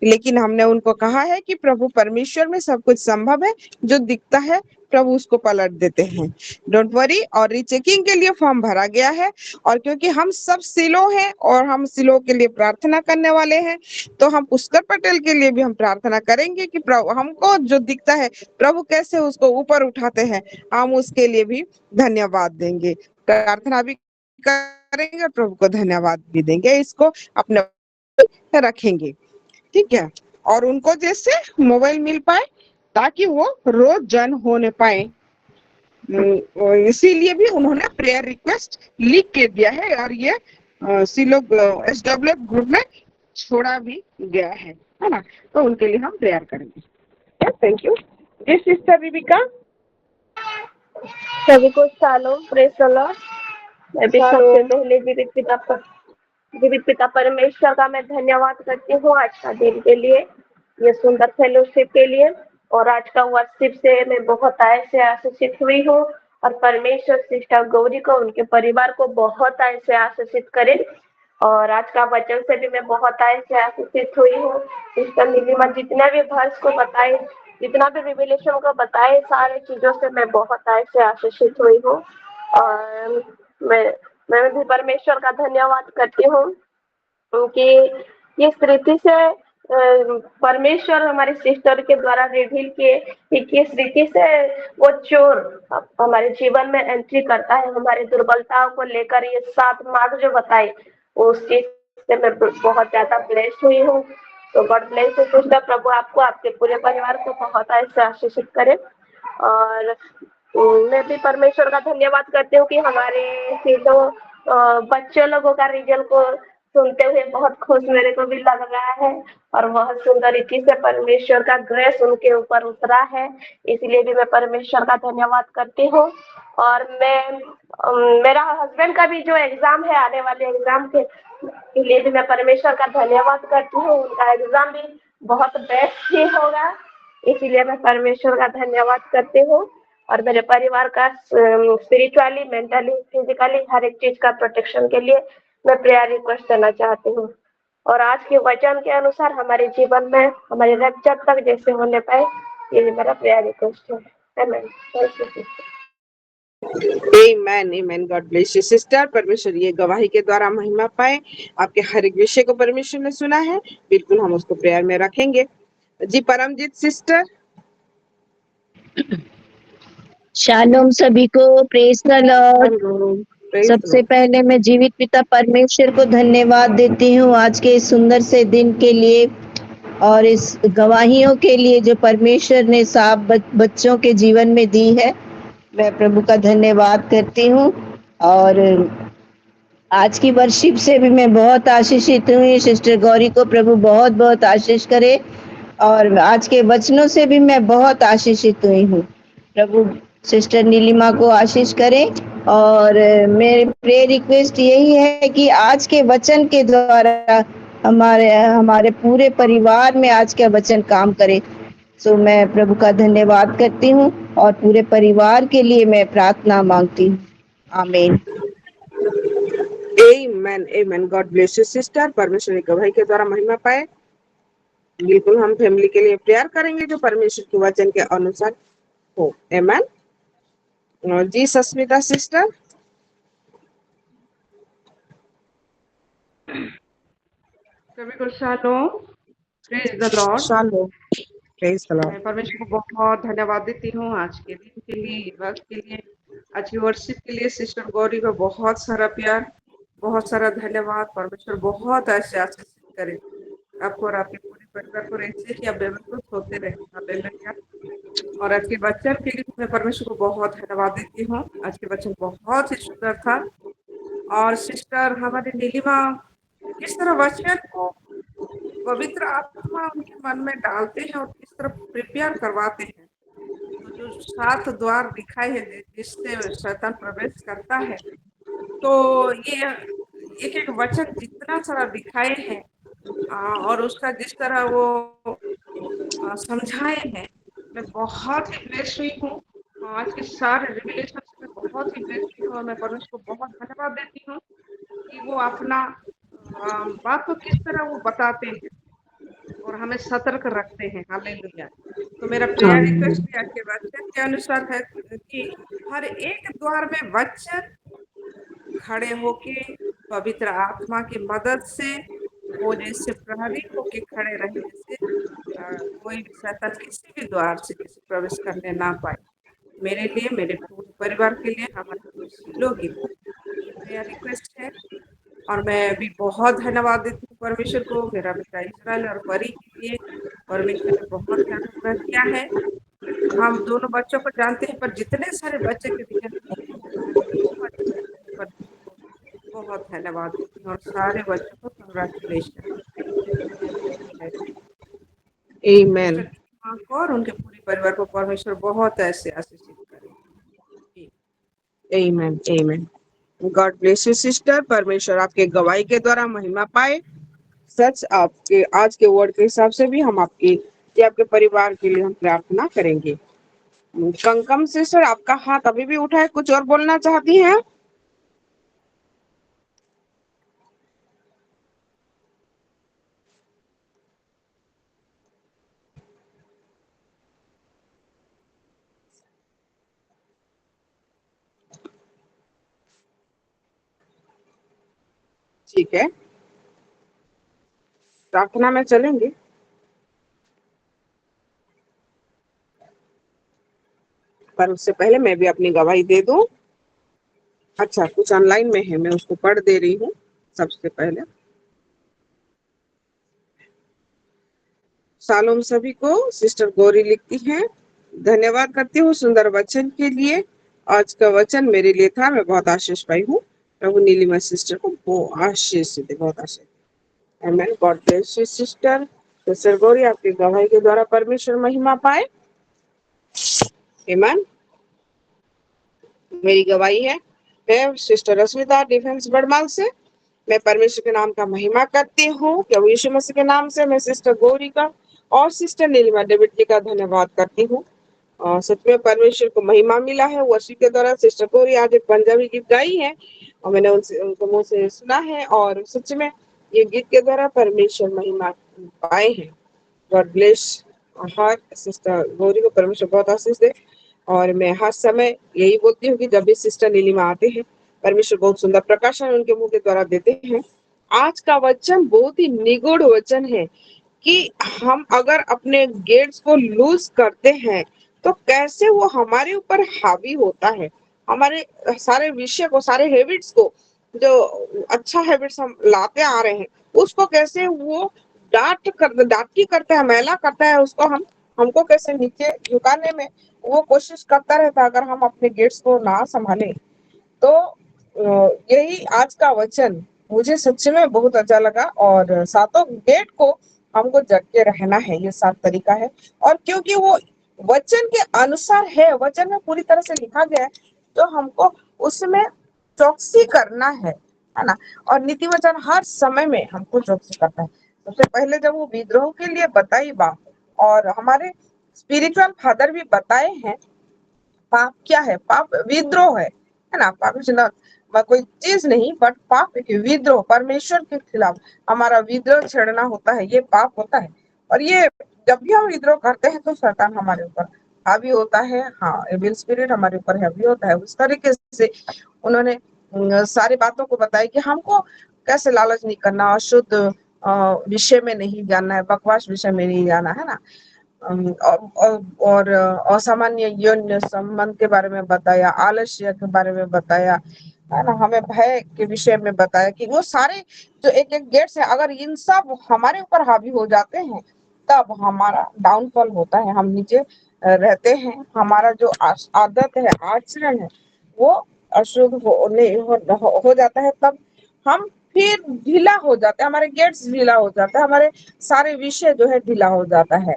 Speaker 4: लेकिन हमने उनको कहा है कि प्रभु परमेश्वर में सब कुछ संभव है। जो दिखता है प्रभु उसको पलट देते हैं। Don't worry. और रीचेकिंग के लिए फॉर्म भरा गया है और क्योंकि हम सब सिलो हैं और हम सिलो के लिए प्रार्थना करने वाले हैं तो हम पुष्कर पटेल के लिए भी हम प्रार्थना करेंगे कि प्रभु हमको जो दिखता है प्रभु कैसे उसको ऊपर उठाते हैं हम उसके लिए भी धन्यवाद देंगे। प्रार्थना भी करेंगे और प्रभु को धन्यवाद भी देंगे। इसको अपने रखेंगे। ठीक है। और उनको जैसे मोबाइल मिल पाए ताकि वो रोज जन होने पाए इसीलिए भी उन्होंने प्रेयर रिक्वेस्ट लिख के दिया है और ये सिलो SW ग्रुप में छोड़ा भी गया है ना। तो उनके लिए हम प्रेयर करेंगे। Thank you. जी सिस्टर रिबिका।
Speaker 9: सभी को शालोम, प्रेज द लॉर्ड। मैं भी सबसे पहले जीवित पिता परमेश्वर का मैं धन्यवाद करती हूँ आज का दिन के लिए, ये सुंदर फेलोशिप के लिए। और आज का वर्शिप से मैं बहुत ऐसे आशीषित हुई हूँ और परमेश्वर सिस्टर गौरी को उनके परिवार को बहुत ऐसे आशीषित करे। और आज का वचन से भी मैं बहुत ऐसे आशीषित हुई हूँ। सिस्टर नीलिमा जितने भी वर्ष को बताए, जितना भी रिविलेशन को बताए, सारे चीजों से मैं बहुत ऐसे आशीषित हुई हूँ। और मैं भी परमेश्वर का धन्यवाद करती हूँ कि इस रीति से परमेश्वर हमारी सिस्टर के द्वारा रिवील किए कि किस रीति से वो चोर हमारे जीवन में एंट्री करता है, हमारी दुर्बलताओं को लेकर ये 7 मार्ग जो बताए उस चीज से मैं बहुत ज्यादा ब्लेस्ड हुई हूँ। तो गॉड ब्लेस यू सिस्टर। प्रभु आपको, आपके पूरे परिवार को बहुत ऐसे आशीषित करे। और मैं भी परमेश्वर का धन्यवाद करती हूँ कि हमारे सीधो बच्चे लोगों का रिजल्ट को सुनते हुए बहुत खुश मेरे को भी लग रहा है और बहुत सुंदर रीति से परमेश्वर का ग्रेस उनके ऊपर उतरा है। इसलिए भी मैं परमेश्वर का धन्यवाद करती हूँ। और मेरा हस्बैंड का भी जो एग्जाम है, आने वाले एग्जाम के लिए भी मैं परमेश्वर का धन्यवाद करती हूँ। उनका एग्जाम भी बहुत बेस्ट ही होगा, इसीलिए मैं परमेश्वर का धन्यवाद करती हूँ। और मेरे परिवार का स्पिरिचुअली, मेंटली, फिजिकली हर एक चीज का प्रोटेक्शन के लिए मैं प्रेयर रिक्वेस्ट करना चाहती हूँ। और आज के वचन के अनुसार हमारे जीवन में हमारे रैप्चर तक जैसे होने पाए, ये मेरा प्रेयर रिक्वेस्ट है। आमीन। Thank you.
Speaker 4: Amen amen. God bless you sister. परमेश्वर ये गवाही के द्वारा महिमा पाए। आपके हर एक विषय को परमेश्वर ने सुना है, बिल्कुल हम उसको प्रेयर में रखेंगे। जी परमजीत सिस्टर।
Speaker 10: शालोम सभी को, प्रेज द लॉर्ड। सबसे पहले मैं जीवित पिता परमेश्वर को धन्यवाद देती हूँ आज के इस सुंदर से दिन के लिए और इस गवाहियों के लिए जो परमेश्वर ने 7 बच्चों के जीवन में दी है। मैं प्रभु का धन्यवाद करती हूँ। और आज की वर्शिप से भी मैं बहुत आशीषित हुई। सिस्टर गौरी को प्रभु बहुत बहुत आशीष करे और आज के वचनों से भी मैं बहुत आशीषित हुई हूँ। प्रभु सिस्टर नीलिमा को आशीष करे और मेरी प्रे रिक्वेस्ट यही है कि आज के वचन के द्वारा हमारे पूरे परिवार में आज का वचन काम करे। सो मैं प्रभु का धन्यवाद करती हूँ और पूरे परिवार के लिए मैं प्रार्थना मांगती हूँ। आमीन।
Speaker 4: Amen amen. God bless you sister. परमेश्वर की गवाही के द्वारा महिमा पाए। बिल्कुल हम फैमिली के लिए प्रेयर करेंगे जो परमेश्वर के वचन के अनुसार हो। आमेन। जी सस्मिता सिस्टर।
Speaker 11: सभी को shalom. Praise the Lord.
Speaker 4: Shalom. Praise the Lord.
Speaker 11: मैं परमेश्वर को बहुत धन्यवाद देती हूँ आज के दिन के लिए, वक्त के लिए, आज की वर्शिप के लिए। सिस्टर गौरी को बहुत सारा प्यार, बहुत सारा धन्यवाद। परमेश्वर बहुत ऐसे आशीषित करे आपको और आपके पूरे परिवार को, ऐसे कि आप बेवकूफ होते रहे। हालेलुया। और आज के वचन के लिए मैं परमेश्वर को बहुत धन्यवाद देती हूँ। आज के वचन बहुत ही सुंदर था। और सिस्टर हमारी नीलिमा किस तरह वचन को पवित्र आत्मा उनके मन में डालते हैं और किस तरह प्रिपेयर करवाते हैं। तो जो 7 द्वार दिखाए हैं जिससे शैतान प्रवेश करता है, तो ये एक एक वचन जितना सारा दिखाए हैं और उसका जिस तरह वो समझाए हैं, मैं बहुत ही ब्लेस हुई हूँ। आज के सारे रिविलेशन से मैं बहुत ही ब्लेस हुई हूँ और मैं परमेश्वर को बहुत धन्यवाद देती हूँ कि वो अपना बात को किस तरह वो बताते हैं और हमें सतर्क रखते हैं। हालेलुया। तो मेरा प्रेयर रिक्वेस्ट भी आज के वचन के अनुसार है कि हर एक द्वार में वचन खड़े होके पवित्र आत्मा की मदद से वो जैसे प्रहरी होके खड़े रहने से कोई भी शैतान किसी भी द्वार से किसी प्रवेश करने ना पाए। मेरे लिए, मेरे पूरे परिवार के लिए, हमारे लोग की प्रेयर रिक्वेस्ट है। और मैं भी बहुत धन्यवाद देती हूँ परमेश्वर को, मेरा बेटा इसराइल और परी के लिए। परमेश्वर ने बहुत अनुग्रह किया है। हम दोनों बच्चों को जानते हैं, पर जितने सारे बच्चे के दिए परमेश्वर को बहुत धन्यवाद देती हूँ और सारे बच्चों को कंग्रेचुलेशन।
Speaker 4: आमेन।
Speaker 11: और उनके पूरे परिवार को परमेश्वर बहुत ऐसे आशीषित करे।
Speaker 4: Amen amen. God bless you sister. परमेश्वर आपके गवाही के द्वारा महिमा पाए। सच आपके आज के वर्ड के हिसाब से भी हम आपके परिवार के लिए हम प्रार्थना करेंगे। कंकम सिस्टर, आपका हाथ अभी भी उठा है, कुछ और बोलना चाहती हैं? ठीक है, प्रार्थना में चलेंगे। पर उससे पहले मैं भी अपनी गवाही दे दूं। अच्छा, कुछ ऑनलाइन में है, मैं उसको पढ़ दे रही हूँ। सबसे पहले शालोम सभी को। सिस्टर गौरी लिखती हैं, धन्यवाद करती हूँ सुंदर वचन के लिए। आज का वचन मेरे लिए था, मैं बहुत आशीष पाई हूँ। प्रभु नीलिमा सिस्टर को बहुत आशीष दे, बहुत आशीष। Amen. God bless you sister. Sister Gauri, आपकी गवाही के द्वारा परमेश्वर महिमा पाए। आमेन। मेरी गवाही है, मैं सिस्टर रश्मिता डिफेंस बड़माल से। मैं परमेश्वर के नाम का महिमा करती हूँ। प्रभु यीशु मसीह के नाम से मैं सिस्टर गौरी का और सिस्टर नीलिमा डेविड जी का धन्यवाद करती हूँ। सच में परमेश्वर को महिमा मिला है। वर्षी के द्वारा सिस्टर गौरी आज एक पंजाबी गीत गाई है और मैंने उनको मुंह से सुना है और सच में ये गीत के द्वारा परमेश्वर महिमा पाए हैं। God bless her sister Gauri को परमेश्वर बहुत आशीष दे। और मैं हर समय यही बोलती हूँ कि जब भी सिस्टर नीलिमा आते हैं, परमेश्वर बहुत सुंदर प्रकाशन उनके मुंह के द्वारा देते हैं। आज का वचन बहुत ही निगूढ़ वचन है कि हम अगर अपने गेट्स को लूज करते हैं तो कैसे वो हमारे ऊपर हावी होता है। हमारे सारे विषय को, सारे हैबिट्स को, जो अच्छा हैबिट्स हम लाते आ रहे हैं, उसको कैसे वो डांटी करता है, मैला करता है। उसको हमको कैसे नीचे झुकाने में वो कोशिश करता रहता है अगर हम अपने गेट्स को ना संभाले। तो यही आज का वचन मुझे सच में बहुत अच्छा लगा। और सातों गेट को हमको जग के रहना है, ये 7 तरीका है। और क्योंकि वो वचन के अनुसार है, वचन में पूरी तरह से लिखा गया है, तो हमको उसमें चौकसी करना है ना। और नीति वचन हर समय में हमको चौकसी करना है। सबसे पहले जब वो विद्रोह के लिए बताई बात, और हमारे स्पिरिचुअल फादर भी बताए हैं पाप क्या है। पाप विद्रोह है ना। पाप कोई चीज नहीं, बट पाप एक विद्रोह, परमेश्वर के खिलाफ हमारा विद्रोह छेड़ना होता है, ये पाप होता है। और ये जब भी हम विद्रोह करते हैं तो शैतान हमारे ऊपर हावी होता है। हाँ, एविल स्पिरिट हमारे ऊपर हावी होता है। उस तरीके से उन्होंने सारी बातों को बताया कि हमको कैसे लालच नहीं करना, अशुद्ध विषय में नहीं जाना है, बकवास विषय में नहीं जाना है ना। और असामान्य यौन संबंध के बारे में बताया, आलस्य के बारे में बताया, है ना। हमें भय के विषय में बताया कि वो सारे जो एक एक गेट्स है, अगर इन सब हमारे ऊपर हावी हो जाते हैं तब हमारा डाउनफॉल होता है, हम नीचे रहते हैं। हमारा जो आदत है, आचरण है, वो अशुद्ध हो जाता है। तब हम फिर ढीला हो जाते हैं, हमारे गेट्स ढीला हो जाता है, हमारे सारे विषय जो है ढीला हो जाता है।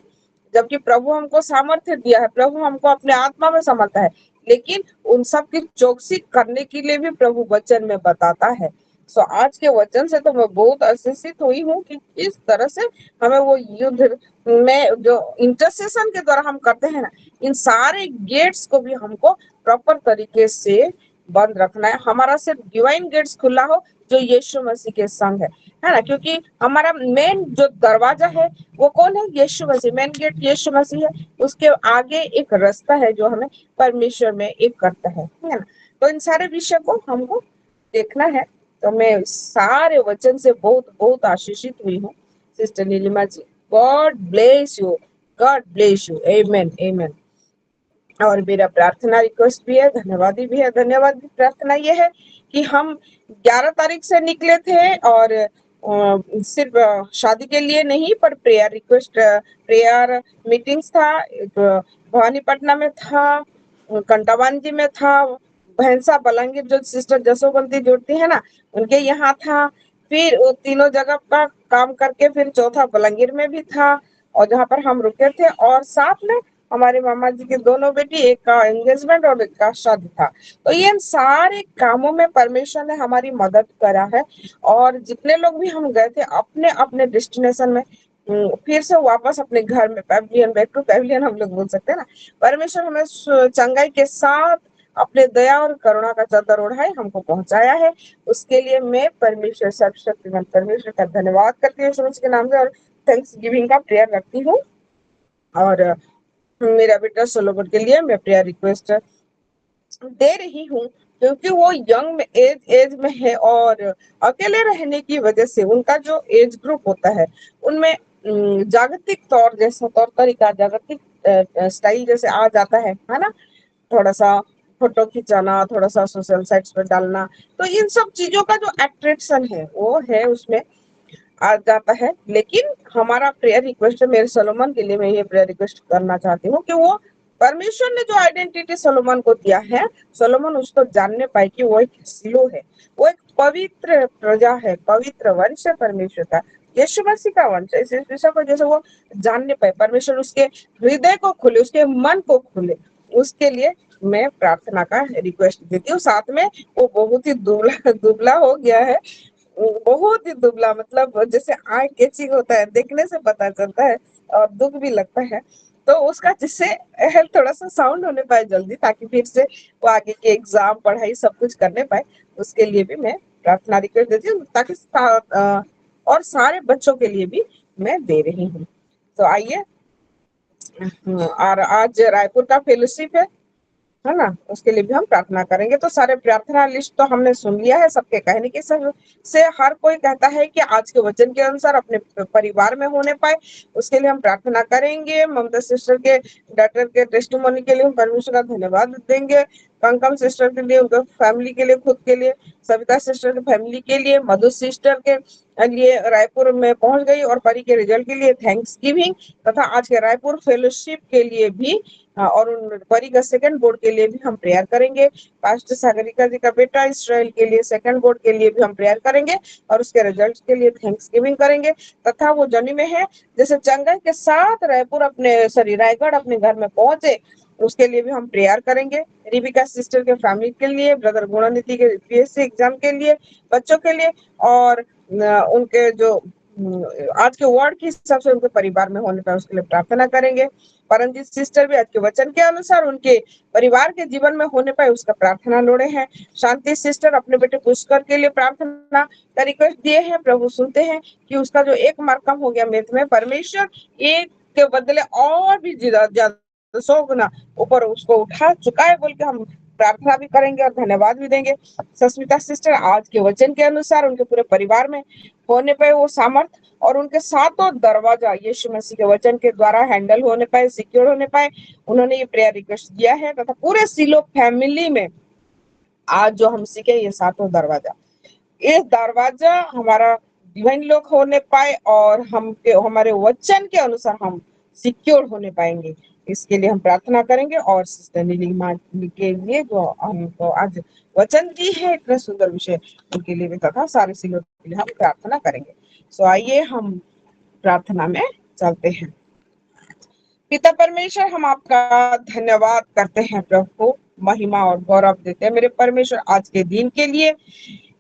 Speaker 4: जबकि प्रभु हमको सामर्थ्य दिया है, प्रभु हमको अपने आत्मा में समझता है, लेकिन उन सब की चौकसी करने के लिए भी प्रभु वचन में बताता है। सो आज के वचन से तो मैं बहुत आशीषित हुई हूँ कि किस तरह से हमें वो युद्ध में जो इंटरसेशन के द्वारा हम करते हैं ना, इन सारे गेट्स को भी हमको प्रॉपर तरीके से बंद रखना है। हमारा सिर्फ डिवाइन गेट्स खुला हो जो यीशु मसीह के संग है ना। क्योंकि हमारा मेन जो दरवाजा है वो कौन है? यीशु मसीह। मेन गेट यीशु मसीह है, उसके आगे एक रास्ता है जो हमें परमेश्वर में एक करता है ना। तो इन सारे विषय को हमको देखना है। तो मैं सारे वचन से बहुत बहुत आशीषित हुई हूँ sister Nilima ji. God bless you, God bless you. Amen, amen. और मेरा प्रार्थना रिक्वेस्ट भी है, धन्यवादी भी है। धन्यवाद प्रार्थना ये है कि हम 11 तारीख से निकले थे, और सिर्फ शादी के लिए नहीं, पर प्रेयर रिक्वेस्ट, प्रेयर मीटिंग्स था। भवानीपटना में था, कंटावांजी में था, भैंसा बलांगीर जो सिस्टर जसोबंती जुड़ती है ना, उनके यहाँ था। फिर वो तीनों जगह का काम करके फिर चौथा बलांगीर में भी था, और जहाँ पर हम रुके थे। और साथ में हमारे मामा जी की दोनों बेटी, एक का एंगेजमेंट और एक का शादी था। तो ये सारे कामों में परमेश्वर ने हमारी मदद करा है। और जितने लोग भी हम गए थे अपने अपने डेस्टिनेशन में, फिर से वापस अपने घर में, पैविलियन, बैक टू पैविलियन हम लोग बोल सकते हैं ना। परमेश्वर हमें चंगाई के साथ अपने दया और करुणा का चादर ओढ़ाए हमको पहुंचाया है। उसके लिए मैं परमेश्वर, सर्वशक्तिमान परमेश्वर का धन्यवाद करती हूं के नाम से, और थैंक्स गिविंग का प्रेयर रखती हूँ। और मेरा बेटा सोलोमन के लिए मैं प्रेयर रिक्वेस्ट दे रही हूँ, क्योंकि वो यंग में एज में है, और अकेले रहने की वजह से उनका जो एज ग्रुप होता है उनमें जागतिक तौर जैसा तौर तरीका, जागतिक स्टाइल जैसे आ जाता है ना। थोड़ा सा फोटो खिंचाना, थोड़ा सा सोशल साइट्स पर डालना, तो इन सब चीजों का जो अट्रैक्शन है वो है, उसमें आ जाता है। लेकिन हमारा प्रेयर रिक्वेस्ट है, मेरे सोलोमन के लिए मैं ये प्रेयर रिक्वेस्ट करना चाहती हूँ कि वो परमेश्वर ने जो आइडेंटिटी सोलोमन को दिया है, सोलोमन उसको जानने पाए कि वो एक सिलो है, वो एक पवित्र प्रजा है, पवित्र वंश है परमेश्वर का, यीशु मसीह का वंश है। इस विषय को जैसे वो जानने पाए, परमेश्वर उसके हृदय को खोले, उसके मन को खोले, उसके लिए मैं प्रार्थना का रिक्वेस्ट देती हूँ। साथ में वो बहुत ही दुबला हो गया है, बहुत ही दुबला, मतलब जैसे आय कैचिंग होता है, देखने से पता चलता है और दुख भी लगता है। तो उसका जिससे हेल्थ थोड़ा सा साउंड होने पाए जल्दी, ताकि फिर से वो आगे के एग्जाम, पढ़ाई सब कुछ करने पाए, उसके लिए भी मैं प्रार्थना रिक्वेस्ट देती हूँ, ताकि और सारे बच्चों के लिए भी मैं दे रही हूँ। तो आइए, और आज रायपुर का फेलोशिप है ना, उसके लिए भी हम प्रार्थना करेंगे। तो सारे प्रार्थना लिस्ट तो हमने सुन लिया है, सबके कहने के सब से हर कोई कहता है कि आज के वचन के अनुसार अपने परिवार में होने पाए, उसके लिए हम प्रार्थना करेंगे। ममता सिस्टर के डॉटर के टेस्टिमोनी के लिए हम परमेश्वर का धन्यवाद देंगे। कंकम सिस्टर के लिए, उनके फैमिली के लिए, खुद के लिए, सविता सिस्टर के फैमिली के लिए, मधु सिस्टर के लिए रायपुर में पहुंच गई और परी के रिजल्ट के लिए थैंक्स गिविंग, तथा आज के रायपुर फेलोशिप के लिए भी, और उन परी का सेकंड बोर्ड के लिए भी हम प्रेयर करेंगे। पास्टर सागरिका जी का बेटा इसराइल के लिए सेकंड बोर्ड के लिए भी हम प्रेयर करेंगे, और उसके रिजल्ट के लिए थैंक्स गिविंग करेंगे। तथा वो जर्नी में है, जैसे चंगाई के साथ रायपुर अपने रायगढ़ अपने घर में पहुंचे, उसके लिए भी हम प्रेयर करेंगे। रिबिका सिस्टर के फैमिली के लिए, ब्रदर गुणानिधि के पीएससी एग्जाम के लिए, बच्चों के लिए, और उनके जो आज के वर्ड के हिसाब से उनके परिवार में होने पर उसके लिए प्रार्थना करेंगे। परमजीत सिस्टर भी आज के वचन के अनुसार उनके परिवार के जीवन में होने पर उसका प्रार्थना लोड़े हैं। शांति सिस्टर अपने बेटे पुष्कर के लिए प्रार्थना का रिक्वेस्ट दिए हैं। प्रभु सुनते हैं कि उसका जो 1 मार्क कम हो गया मैथ में, परमेश्वर एक के बदले और भी ज्यादा 100 गुना ऊपर उसको उठा चुका है बोल के हम प्रार्थना भी करेंगे और धन्यवाद भी देंगे। सस्मिता सिस्टर आज के वचन के अनुसार उनके पूरे परिवार में होने पे वो सामर्थ और उनके सातों दरवाजा यीशु मसीह के वचन के द्वारा हैंडल होने पाए, सिक्योर होने पाए, उन्होंने ये प्रेयर रिक्वेस्ट दिया है। तथा पूरे सिलो फैमिली में आज जो हम सीखे ये सातों दरवाजा, ये दरवाजा हमारा डिवाइन लॉक होने पाए और हमारे वचन के अनुसार हम सिक्योर होने पाएंगे, इसके लिए हम प्रार्थना करेंगे। और सिस्टर नीलिमा के लिए जो हमको आज वचन दी है इतना सुंदर विषय, उनके लिए भी तथा सारे सिलों के लिए हम प्रार्थना करेंगे। सो आइए हम प्रार्थना में चलते हैं। पिता परमेश्वर, हम आपका धन्यवाद करते हैं, प्रभु महिमा और गौरव देते हैं मेरे परमेश्वर आज के दिन के लिए।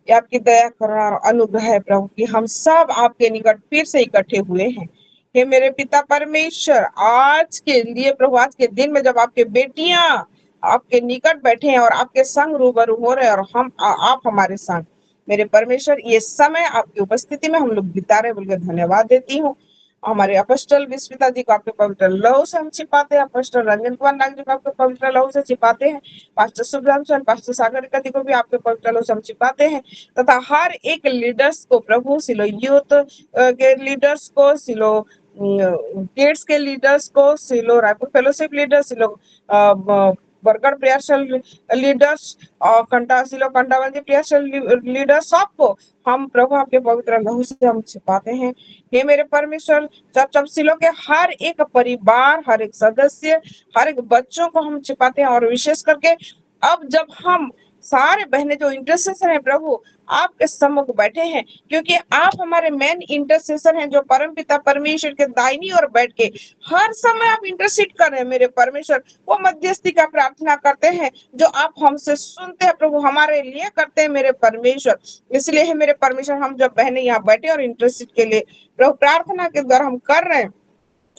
Speaker 4: आपकी दया करुणा और अनुग्रह है प्रभु कि हम सब आपके निकट फिर से इकट्ठे हुए हैं। हे मेरे पिता परमेश्वर, आज के लिए प्रभु, आज के दिन में जब आपके बेटियां आपके निकट बैठे हैं और आपके संग रूबरू हो रहे हैं और आप हमारे संग, मेरे परमेश्वर ये समय आपकी उपस्थिति में हम लोग बिता रहे बोलकर धन्यवाद देती हूँ। हमारे अपोस्टल विस्मिता जी को आपके पवित्र लहू से हम छिपाते हैं, अपोस्टल रंजन कुमार नाग जी को आपके पवित्र लहू से छिपाते हैं, पास्टर सुब्रमण्यम, पास्टर सागर कति को भी आपके पवित्र लहू से हम छिपाते हैं, तथा हर एक लीडर्स को प्रभु, सिलो यूथ के लीडर्स को, सिलो किड्स के लीडर्स को, सिलो रायपुर फेलोशिप लीडर्स, सिलो बरगढ़ प्रियाशल लीडर्स और सिलो कंटावंजी प्रियाशल लीडर्स, सबको हम प्रभु आपके पवित्र लहू से हम छिपाते हैं। हे मेरे परमेश्वर, जब सिलो के हर एक परिवार, हर एक सदस्य, हर एक बच्चों को हम छिपाते हैं, और विशेष करके अब जब हम सारे बहनें जो इंटरसेसर हैं प्रभु आपके सम्मुख बैठे हैं, क्योंकि आप हमारे मेन इंटरसेसर हैं जो परम पिता परमेश्वर के दाहिनी ओर बैठ के हर समय आप इंटरसीड कर रहे हैं मेरे परमेश्वर, वो मध्यस्थी का प्रार्थना करते हैं जो आप हमसे सुनते हैं प्रभु, हमारे लिए करते हैं मेरे परमेश्वर। इसलिए है मेरे परमेश्वर, हम जब बहनें यहाँ बैठे और इंटरसीड के लिए प्रभु प्रार्थना के द्वारा हम कर रहे हैं,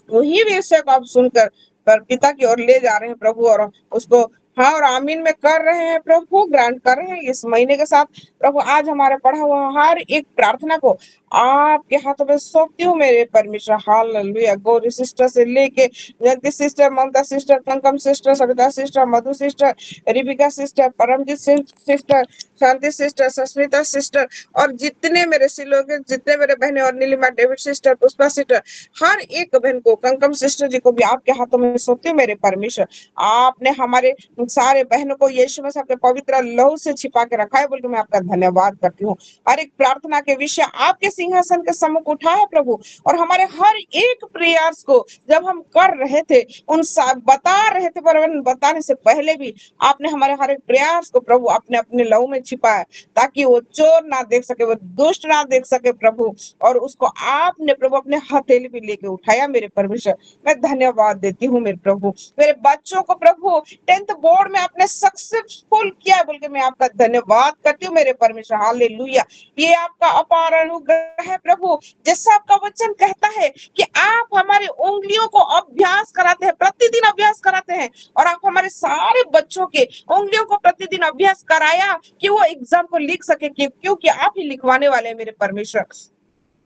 Speaker 4: वही विषय को आप सुनकर पर पिता की ओर ले जा रहे हैं प्रभु, और उसको हाँ और आमीन में कर रहे हैं प्रभु, ग्रांट कर रहे हैं इस महीने के साथ प्रभु। आज हमारे पढ़ा हुआ हर एक प्रार्थना को आपके हाथों में सौंपती हूँ मेरे परमेश्वर। हालेलुया। गौरी सिस्टर से लेके Jagdish sister, Mamta sister, Kankam sister, Savita sister, Madhu sister, Rebecca sister, Paramjit sister, Shanti sister, Sasmita sister, और जितने मेरे सिलो के जितने मेरे बहनें, और Nilima David sister, Pushpa sister, हर एक बहन को, कंकम सिस्टर जी को भी आपके हाथों में सौंपती हूँ मेरे परमेश्वर। आपने हमारे सारे बहनों को यीशु मसीह के पवित्र लहू से छिपा के रखा है बोल के मैं आपका धन्यवाद करती हूँ। हर एक प्रार्थना के विषय आपके सिंहासन के सम्मुख उठा है प्रभु, और हमारे हर एक प्रयास को जब हम कर रहे थे, उन बता रहे थे, पर बताने से पहले भी आपने हमारे हर एक प्रयास को प्रभु अपने अपने लहू में छिपाया, ताकि वो चोर ना देख सके, वो दुष्ट ना देख सके प्रभु, और उसको आपने प्रभु अपने हथेली पे लेके उठाया मेरे परमेश्वर। मैं धन्यवाद देती हूँ मेरे प्रभु। मेरे बच्चों को प्रभु 10th बोर्ड में आपने सक्सेसफुल किया बोल के मैं आपका धन्यवाद करती हूँ मेरे परमेश्वर। हालेलुया। ये आपका अपार अनुग्रह है प्रभु, जैसा आपका वचन कहता है कि आप हमारे उंगलियों को अभ्यास कराते हैं, प्रतिदिन अभ्यास कराते हैं, और आप हमारे सारे बच्चों के उंगलियों को प्रतिदिन अभ्यास कराया कि वो एग्जाम को लिख सके, क्योंकि आप ही लिखवाने वाले हैं मेरे परमेश्वर।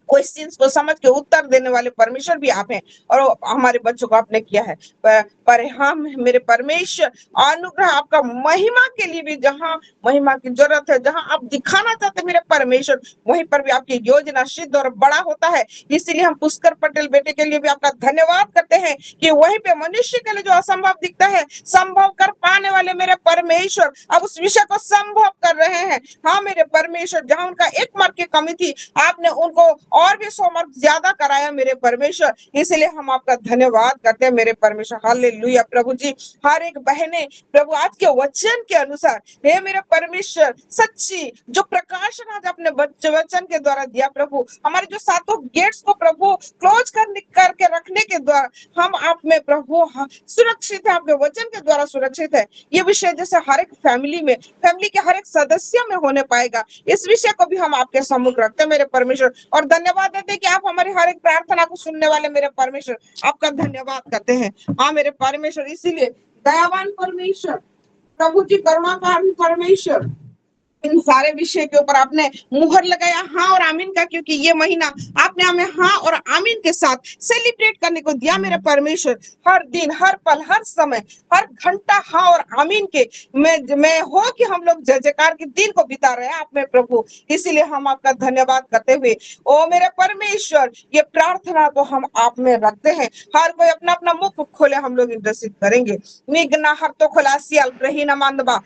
Speaker 4: क्वेश्चंस को समझ के उत्तर देने वाले परमेश्वर भी आप हैं, और हमारे बच्चों को आपने किया है। पर हम मेरे परमेश्वर अनुग्रह आपका महिमा के लिए भी, जहां महिमा की जरूरत है, जहां आप दिखाना चाहते हैं मेरे परमेश्वर, वहीं पर भी आपकी योजना सिद्ध और बड़ा होता है। इसीलिए हम पुष्कर पटेल बेटे के लिए भी आपका धन्यवाद करते हैं कि वहीं पे मनुष्य के लिए जो असंभव दिखता है, संभव कर पाने वाले मेरे परमेश्वर अब उस विषय को संभव कर रहे हैं। हाँ मेरे परमेश्वर, जहां उनका 1 मार्क की कमी थी, आपने उनको और भी समर्थ ज्यादा कराया मेरे परमेश्वर, इसलिए हम आपका धन्यवाद करते हैं मेरे परमेश्वर। हालेलुया प्रभु जी। हर एक बहने प्रभु आज के वचन के अनुसार हे मेरे परमेश्वर सच्ची जो प्रकाशन आज अपने वचन के द्वारा दिया प्रभु, हमारे जो सातों गेट्स को प्रभु क्लोज करके रखने के द्वारा हम आप में प्रभु सुरक्षित है, आपके वचन के द्वारा सुरक्षित है। ये विषय जैसे हर एक फैमिली के हर एक सदस्य में होने पाएगा, इस विषय को भी हम आपके सम्मुख रखते हैं मेरे परमेश्वर, और धन्यवाद देते हैं कि आप हमारी हर एक प्रार्थना को सुनने वाले मेरे परमेश्वर, आपका धन्यवाद करते हैं। हाँ मेरे परमेश्वर, इसीलिए दयावान परमेश्वर, प्रभु जी करुणाकारी परमेश्वर, इन सारे विषय के ऊपर आपने मुहर लगाया हाँ और आमीन का, क्योंकि ये महीना आपने हमें हाँ और आमीन के साथ सेलिब्रेट करने को दिया मेरे परमेश्वर। हर दिन, हर पल, हर समय, हर घंटा हाँ और आमीन के मैं हो कि हम लोग जय जयकार के दिन को बिता रहे हैं आप में प्रभु, इसीलिए हम आपका धन्यवाद करते हुए ओ मेरे परमेश्वर ये प्रार्थना को हम आप में रखते हैं। हर कोई अपना अपना मुख खोले, हम लोग इंटरसीड करेंगे। निगना हर तो खलासियल प्रहीना मांदबा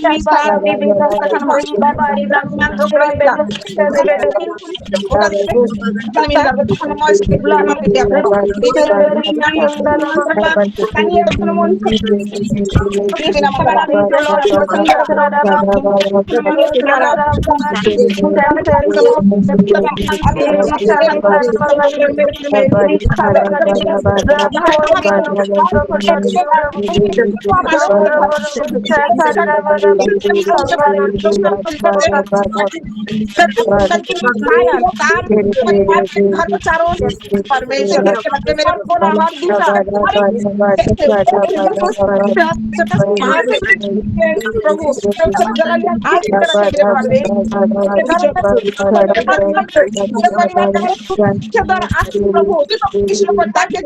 Speaker 3: देंगे
Speaker 9: शांति विकास तखन होई बाबारी ब्राह्मण सेवी बेदो सेवी बेदो
Speaker 4: घर को चारों ओर से परमेश्वर मेरे हर दिशा प्रभु आज की तरह मेरे प्रभु कृष्ण को ताकि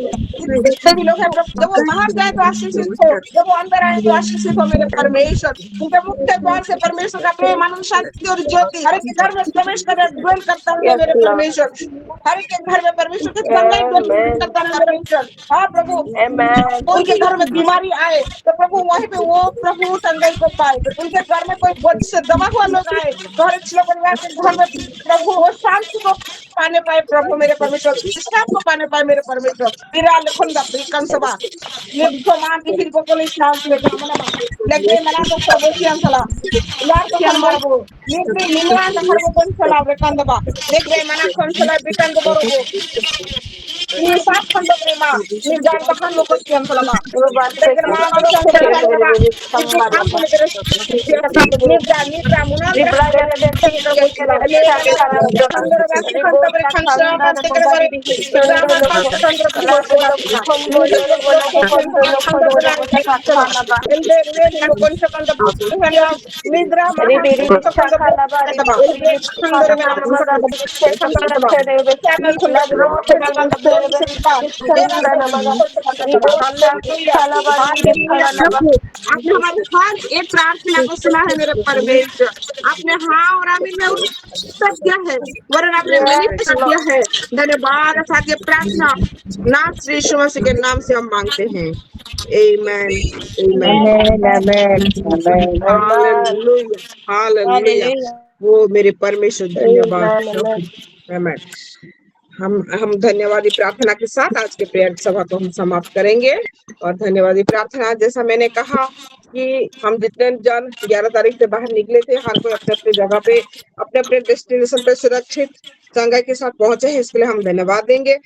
Speaker 4: सभी लोग हैं प्रभु जब वो बाहर जाए तो आशीषित हो, जब वो अंदर आए तो आशीषित हो मेरे परमेश्वर। उनके मुख्य द्वार से परमेश्वर का प्रेम आनंद शांति और ज्योति हर एक घर में प्रवेश कर ड्वेल करता है मेरे परमेश्वर। हर एक घर में परमेश्वर के संग ड्वेल करता है परमेश्वर। हाँ प्रभु, उनके घर में बीमारी आए तो प्रभु वहीं पे वो प्रभु संगई को पाए। उनके घर में कोई बोझ से दबा हुआ लोग आए तो हर एक परिवार के घर में प्रभु वो शांति को पाने पाए प्रभु मेरे परमेश्वर, विश्राम को पाने पाए मेरे परमेश्वर। विराल खुंदा कंसबा ये मान की फिर को शांति में लेकिन मना तो प्रभु सला यार तो करबो नीति निमरा तो करबो कौन सला बेकंदबा देख रे मना कौन सला बेकंद बरोबो ये साफ खंड प्रेमा ये जान का खंड को कियम सला वो बात से निद्रा मुना निद्रा जने देखते ही तो चला अंदर वासी खंड पर खंड बात कर बारे चंद्र हम बोले कौन सा कंद निद्रा आपने हमारी हर एक प्रार्थना को सुना है मेरे परमेश्वर। आपने हाँ और आमीन में उत्तर दिया है, वरन आपने मैनिफेस्ट किया है। धन्यवाद। साथ ये प्रार्थना नाम श्री यीशु मसीह के नाम से हम मांगते हैं। आमेन आमेन हालेलुया हालेलुया। वो मेरे परमेश्वर धन्यवाद। आमेन। हम धन्यवादी प्रार्थना के साथ आज के प्रेयर सभा को हम समाप्त करेंगे। और धन्यवादी प्रार्थना जैसा मैंने कहा कि हम जितने जन 11 तारीख से बाहर निकले थे, हर कोई अपने अपने जगह पे अपने अपने डेस्टिनेशन पे सुरक्षित चंगाई के साथ पहुंचे हैं, इसके लिए हम धन्यवाद देंगे।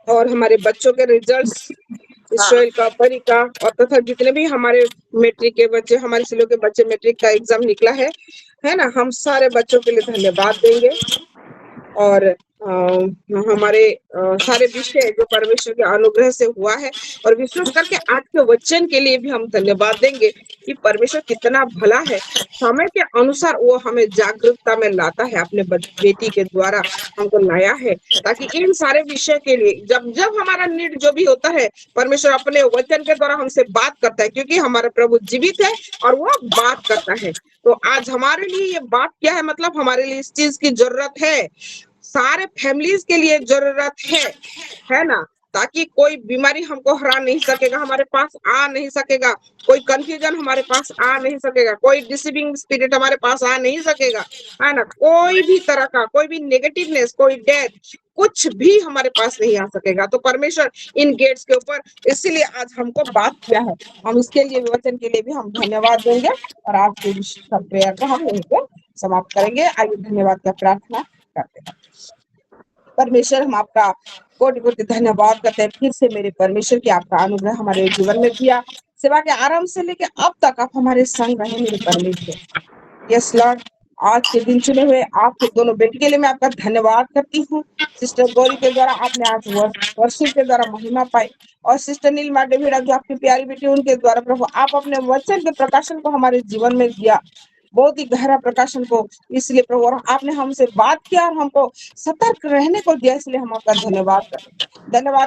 Speaker 4: और हमारे बच्चों के रिजल्ट्स इसराइल का परी का और तथा जितने भी हमारे मैट्रिक के बच्चे, हमारे सिलो के बच्चे मैट्रिक का एग्जाम निकला है ना, हम सारे बच्चों के लिए धन्यवाद देंगे। और हमारे सारे विषय जो परमेश्वर के अनुग्रह से हुआ है और विशेष करके आज के वचन के लिए भी हम धन्यवाद देंगे कि परमेश्वर कितना भला है। समय के अनुसार वो हमें जागरूकता में लाता है, अपने बेटी के द्वारा हमको लाया है, ताकि इन सारे विषय के लिए जब हमारा नीड जो भी होता है परमेश्वर अपने वचन के द्वारा हमसे बात करता है, क्योंकि हमारा प्रभु जीवित है और वो बात करता है। तो आज हमारे लिए ये बात क्या है, मतलब हमारे लिए इस चीज की जरूरत है, सारे फैमिलीज के लिए जरूरत है ना, ताकि कोई बीमारी हमको हरा नहीं सकेगा, हमारे पास आ नहीं सकेगा, कोई कंफ्यूजन हमारे पास आ नहीं सकेगा, कोई डिसीविंग स्पिरिट हमारे पास आ नहीं सकेगा, है ना, कोई भी तरह का कोई भी नेगेटिवनेस, कोई डेथ, कुछ भी हमारे पास नहीं आ सकेगा। तो परमेश्वर इन गेट्स के ऊपर इसीलिए आज हमको बात किया है, हम इसके लिए वचन के लिए भी हम धन्यवाद देंगे। और आज के प्रेयर को हम यहीं पे समाप्त करेंगे। आइए धन्यवाद का प्रार्थना करते हैं। परमेश्वर हम आपका कोटि कोटि धन्यवाद करते हैं फिर से मेरे परमेश्वर की आपका अनुग्रह हमारे जीवन में किया, सेवा के आरंभ से लेकर अब तक आप हमारे संग रहे मेरे परमेश्वर। यस लॉर्ड, आज के दिन चुने हुए आपके दोनों बेटी के लिए मैं आपका धन्यवाद करती हूँ। सिस्टर गौरी के द्वारा आपने आज वर्षिप के द्वारा महिमा पाई, और सिस्टर नीलमा डेविड जो आपकी प्यारी बेटी, उनके द्वारा प्रभु आप अपने वचन के प्रकाशन को हमारे जीवन में दिया, बहुत ही गहरा प्रकाशन को, इसलिए प्रभु और आपने हमसे बात किया और हमको सतर्क रहने को दिया, इसलिए हम आपका धन्यवाद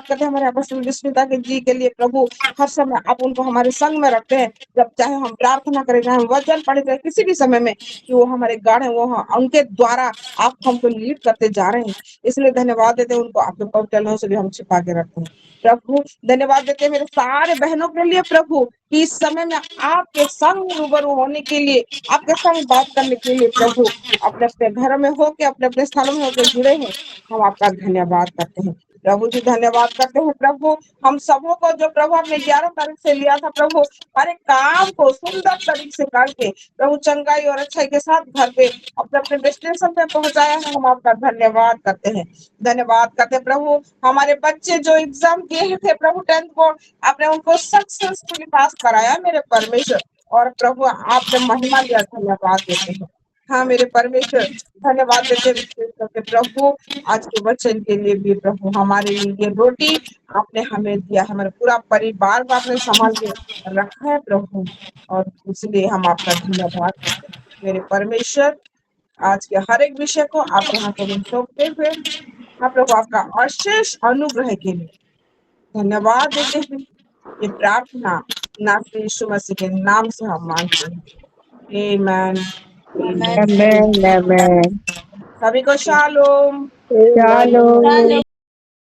Speaker 4: करते हैं हमारे अपोस्टल विस्मिता के जी के लिए प्रभु। हर समय आप उनको हमारे संग में रखते हैं, जब चाहे हम प्रार्थना करें, चाहे हम वचन पढ़े, चाहे किसी भी समय में, कि वो हमारे गाढ़ हैं, वो उनके द्वारा आप हमको लीड करते जा रहे हैं, इसलिए धन्यवाद देते हैं उनको। आपके पवित्र चरणों से भी हम छिपा के रखते हैं प्रभु। धन्यवाद देते हैं मेरे सारे बहनों के लिए प्रभु, कि इस समय में आपके संग रूबरू होने के लिए, आपके संग बात करने के लिए प्रभु अपने अपने घरों में होके, अपने अपने स्थानों में होकर जुड़े हैं। हम आपका धन्यवाद करते हैं प्रभु जी, धन्यवाद करते हैं प्रभु। हम सबों को जो प्रभु आपने 11 तारीख से लिया था प्रभु, हर एक काम को सुंदर तरीके से करके प्रभु चंगाई और अच्छाई के साथ घर पे अपने अपने डेस्टिनेशन पे पहुंचाया है। हम आपका धन्यवाद करते हैं, धन्यवाद करते हैं प्रभु। हमारे बच्चे जो एग्जाम दिए थे प्रभु 10th बोर्ड, आपने उनको सक्सेसफुली पास कराया मेरे परमेश्वर, और प्रभु आपने महिमा लिया, धन्यवाद देते हैं। हाँ मेरे परमेश्वर, धन्यवाद देते हैं विशेष करके प्रभु आज के वचन के लिए भी प्रभु। हमारे लिए ये रोटी आपने हमें दिया, हमारे पूरा परिवार को आपने संभाल के रखा है प्रभु, और इसलिए हम आपका धन्यवाद करते हैं मेरे परमेश्वर। आज के हर एक विषय को आपके हाथों में सौंपते हुए हाँ प्रभु आपका अशेष अनुग्रह के लिए धन्यवाद देते हैं। ये प्रार्थना नाथी यीशु मसीह के नाम से हम मांगते हैं, आमीन।
Speaker 10: आमेन आमेन।
Speaker 4: सभी को शालोम।
Speaker 10: शालोम।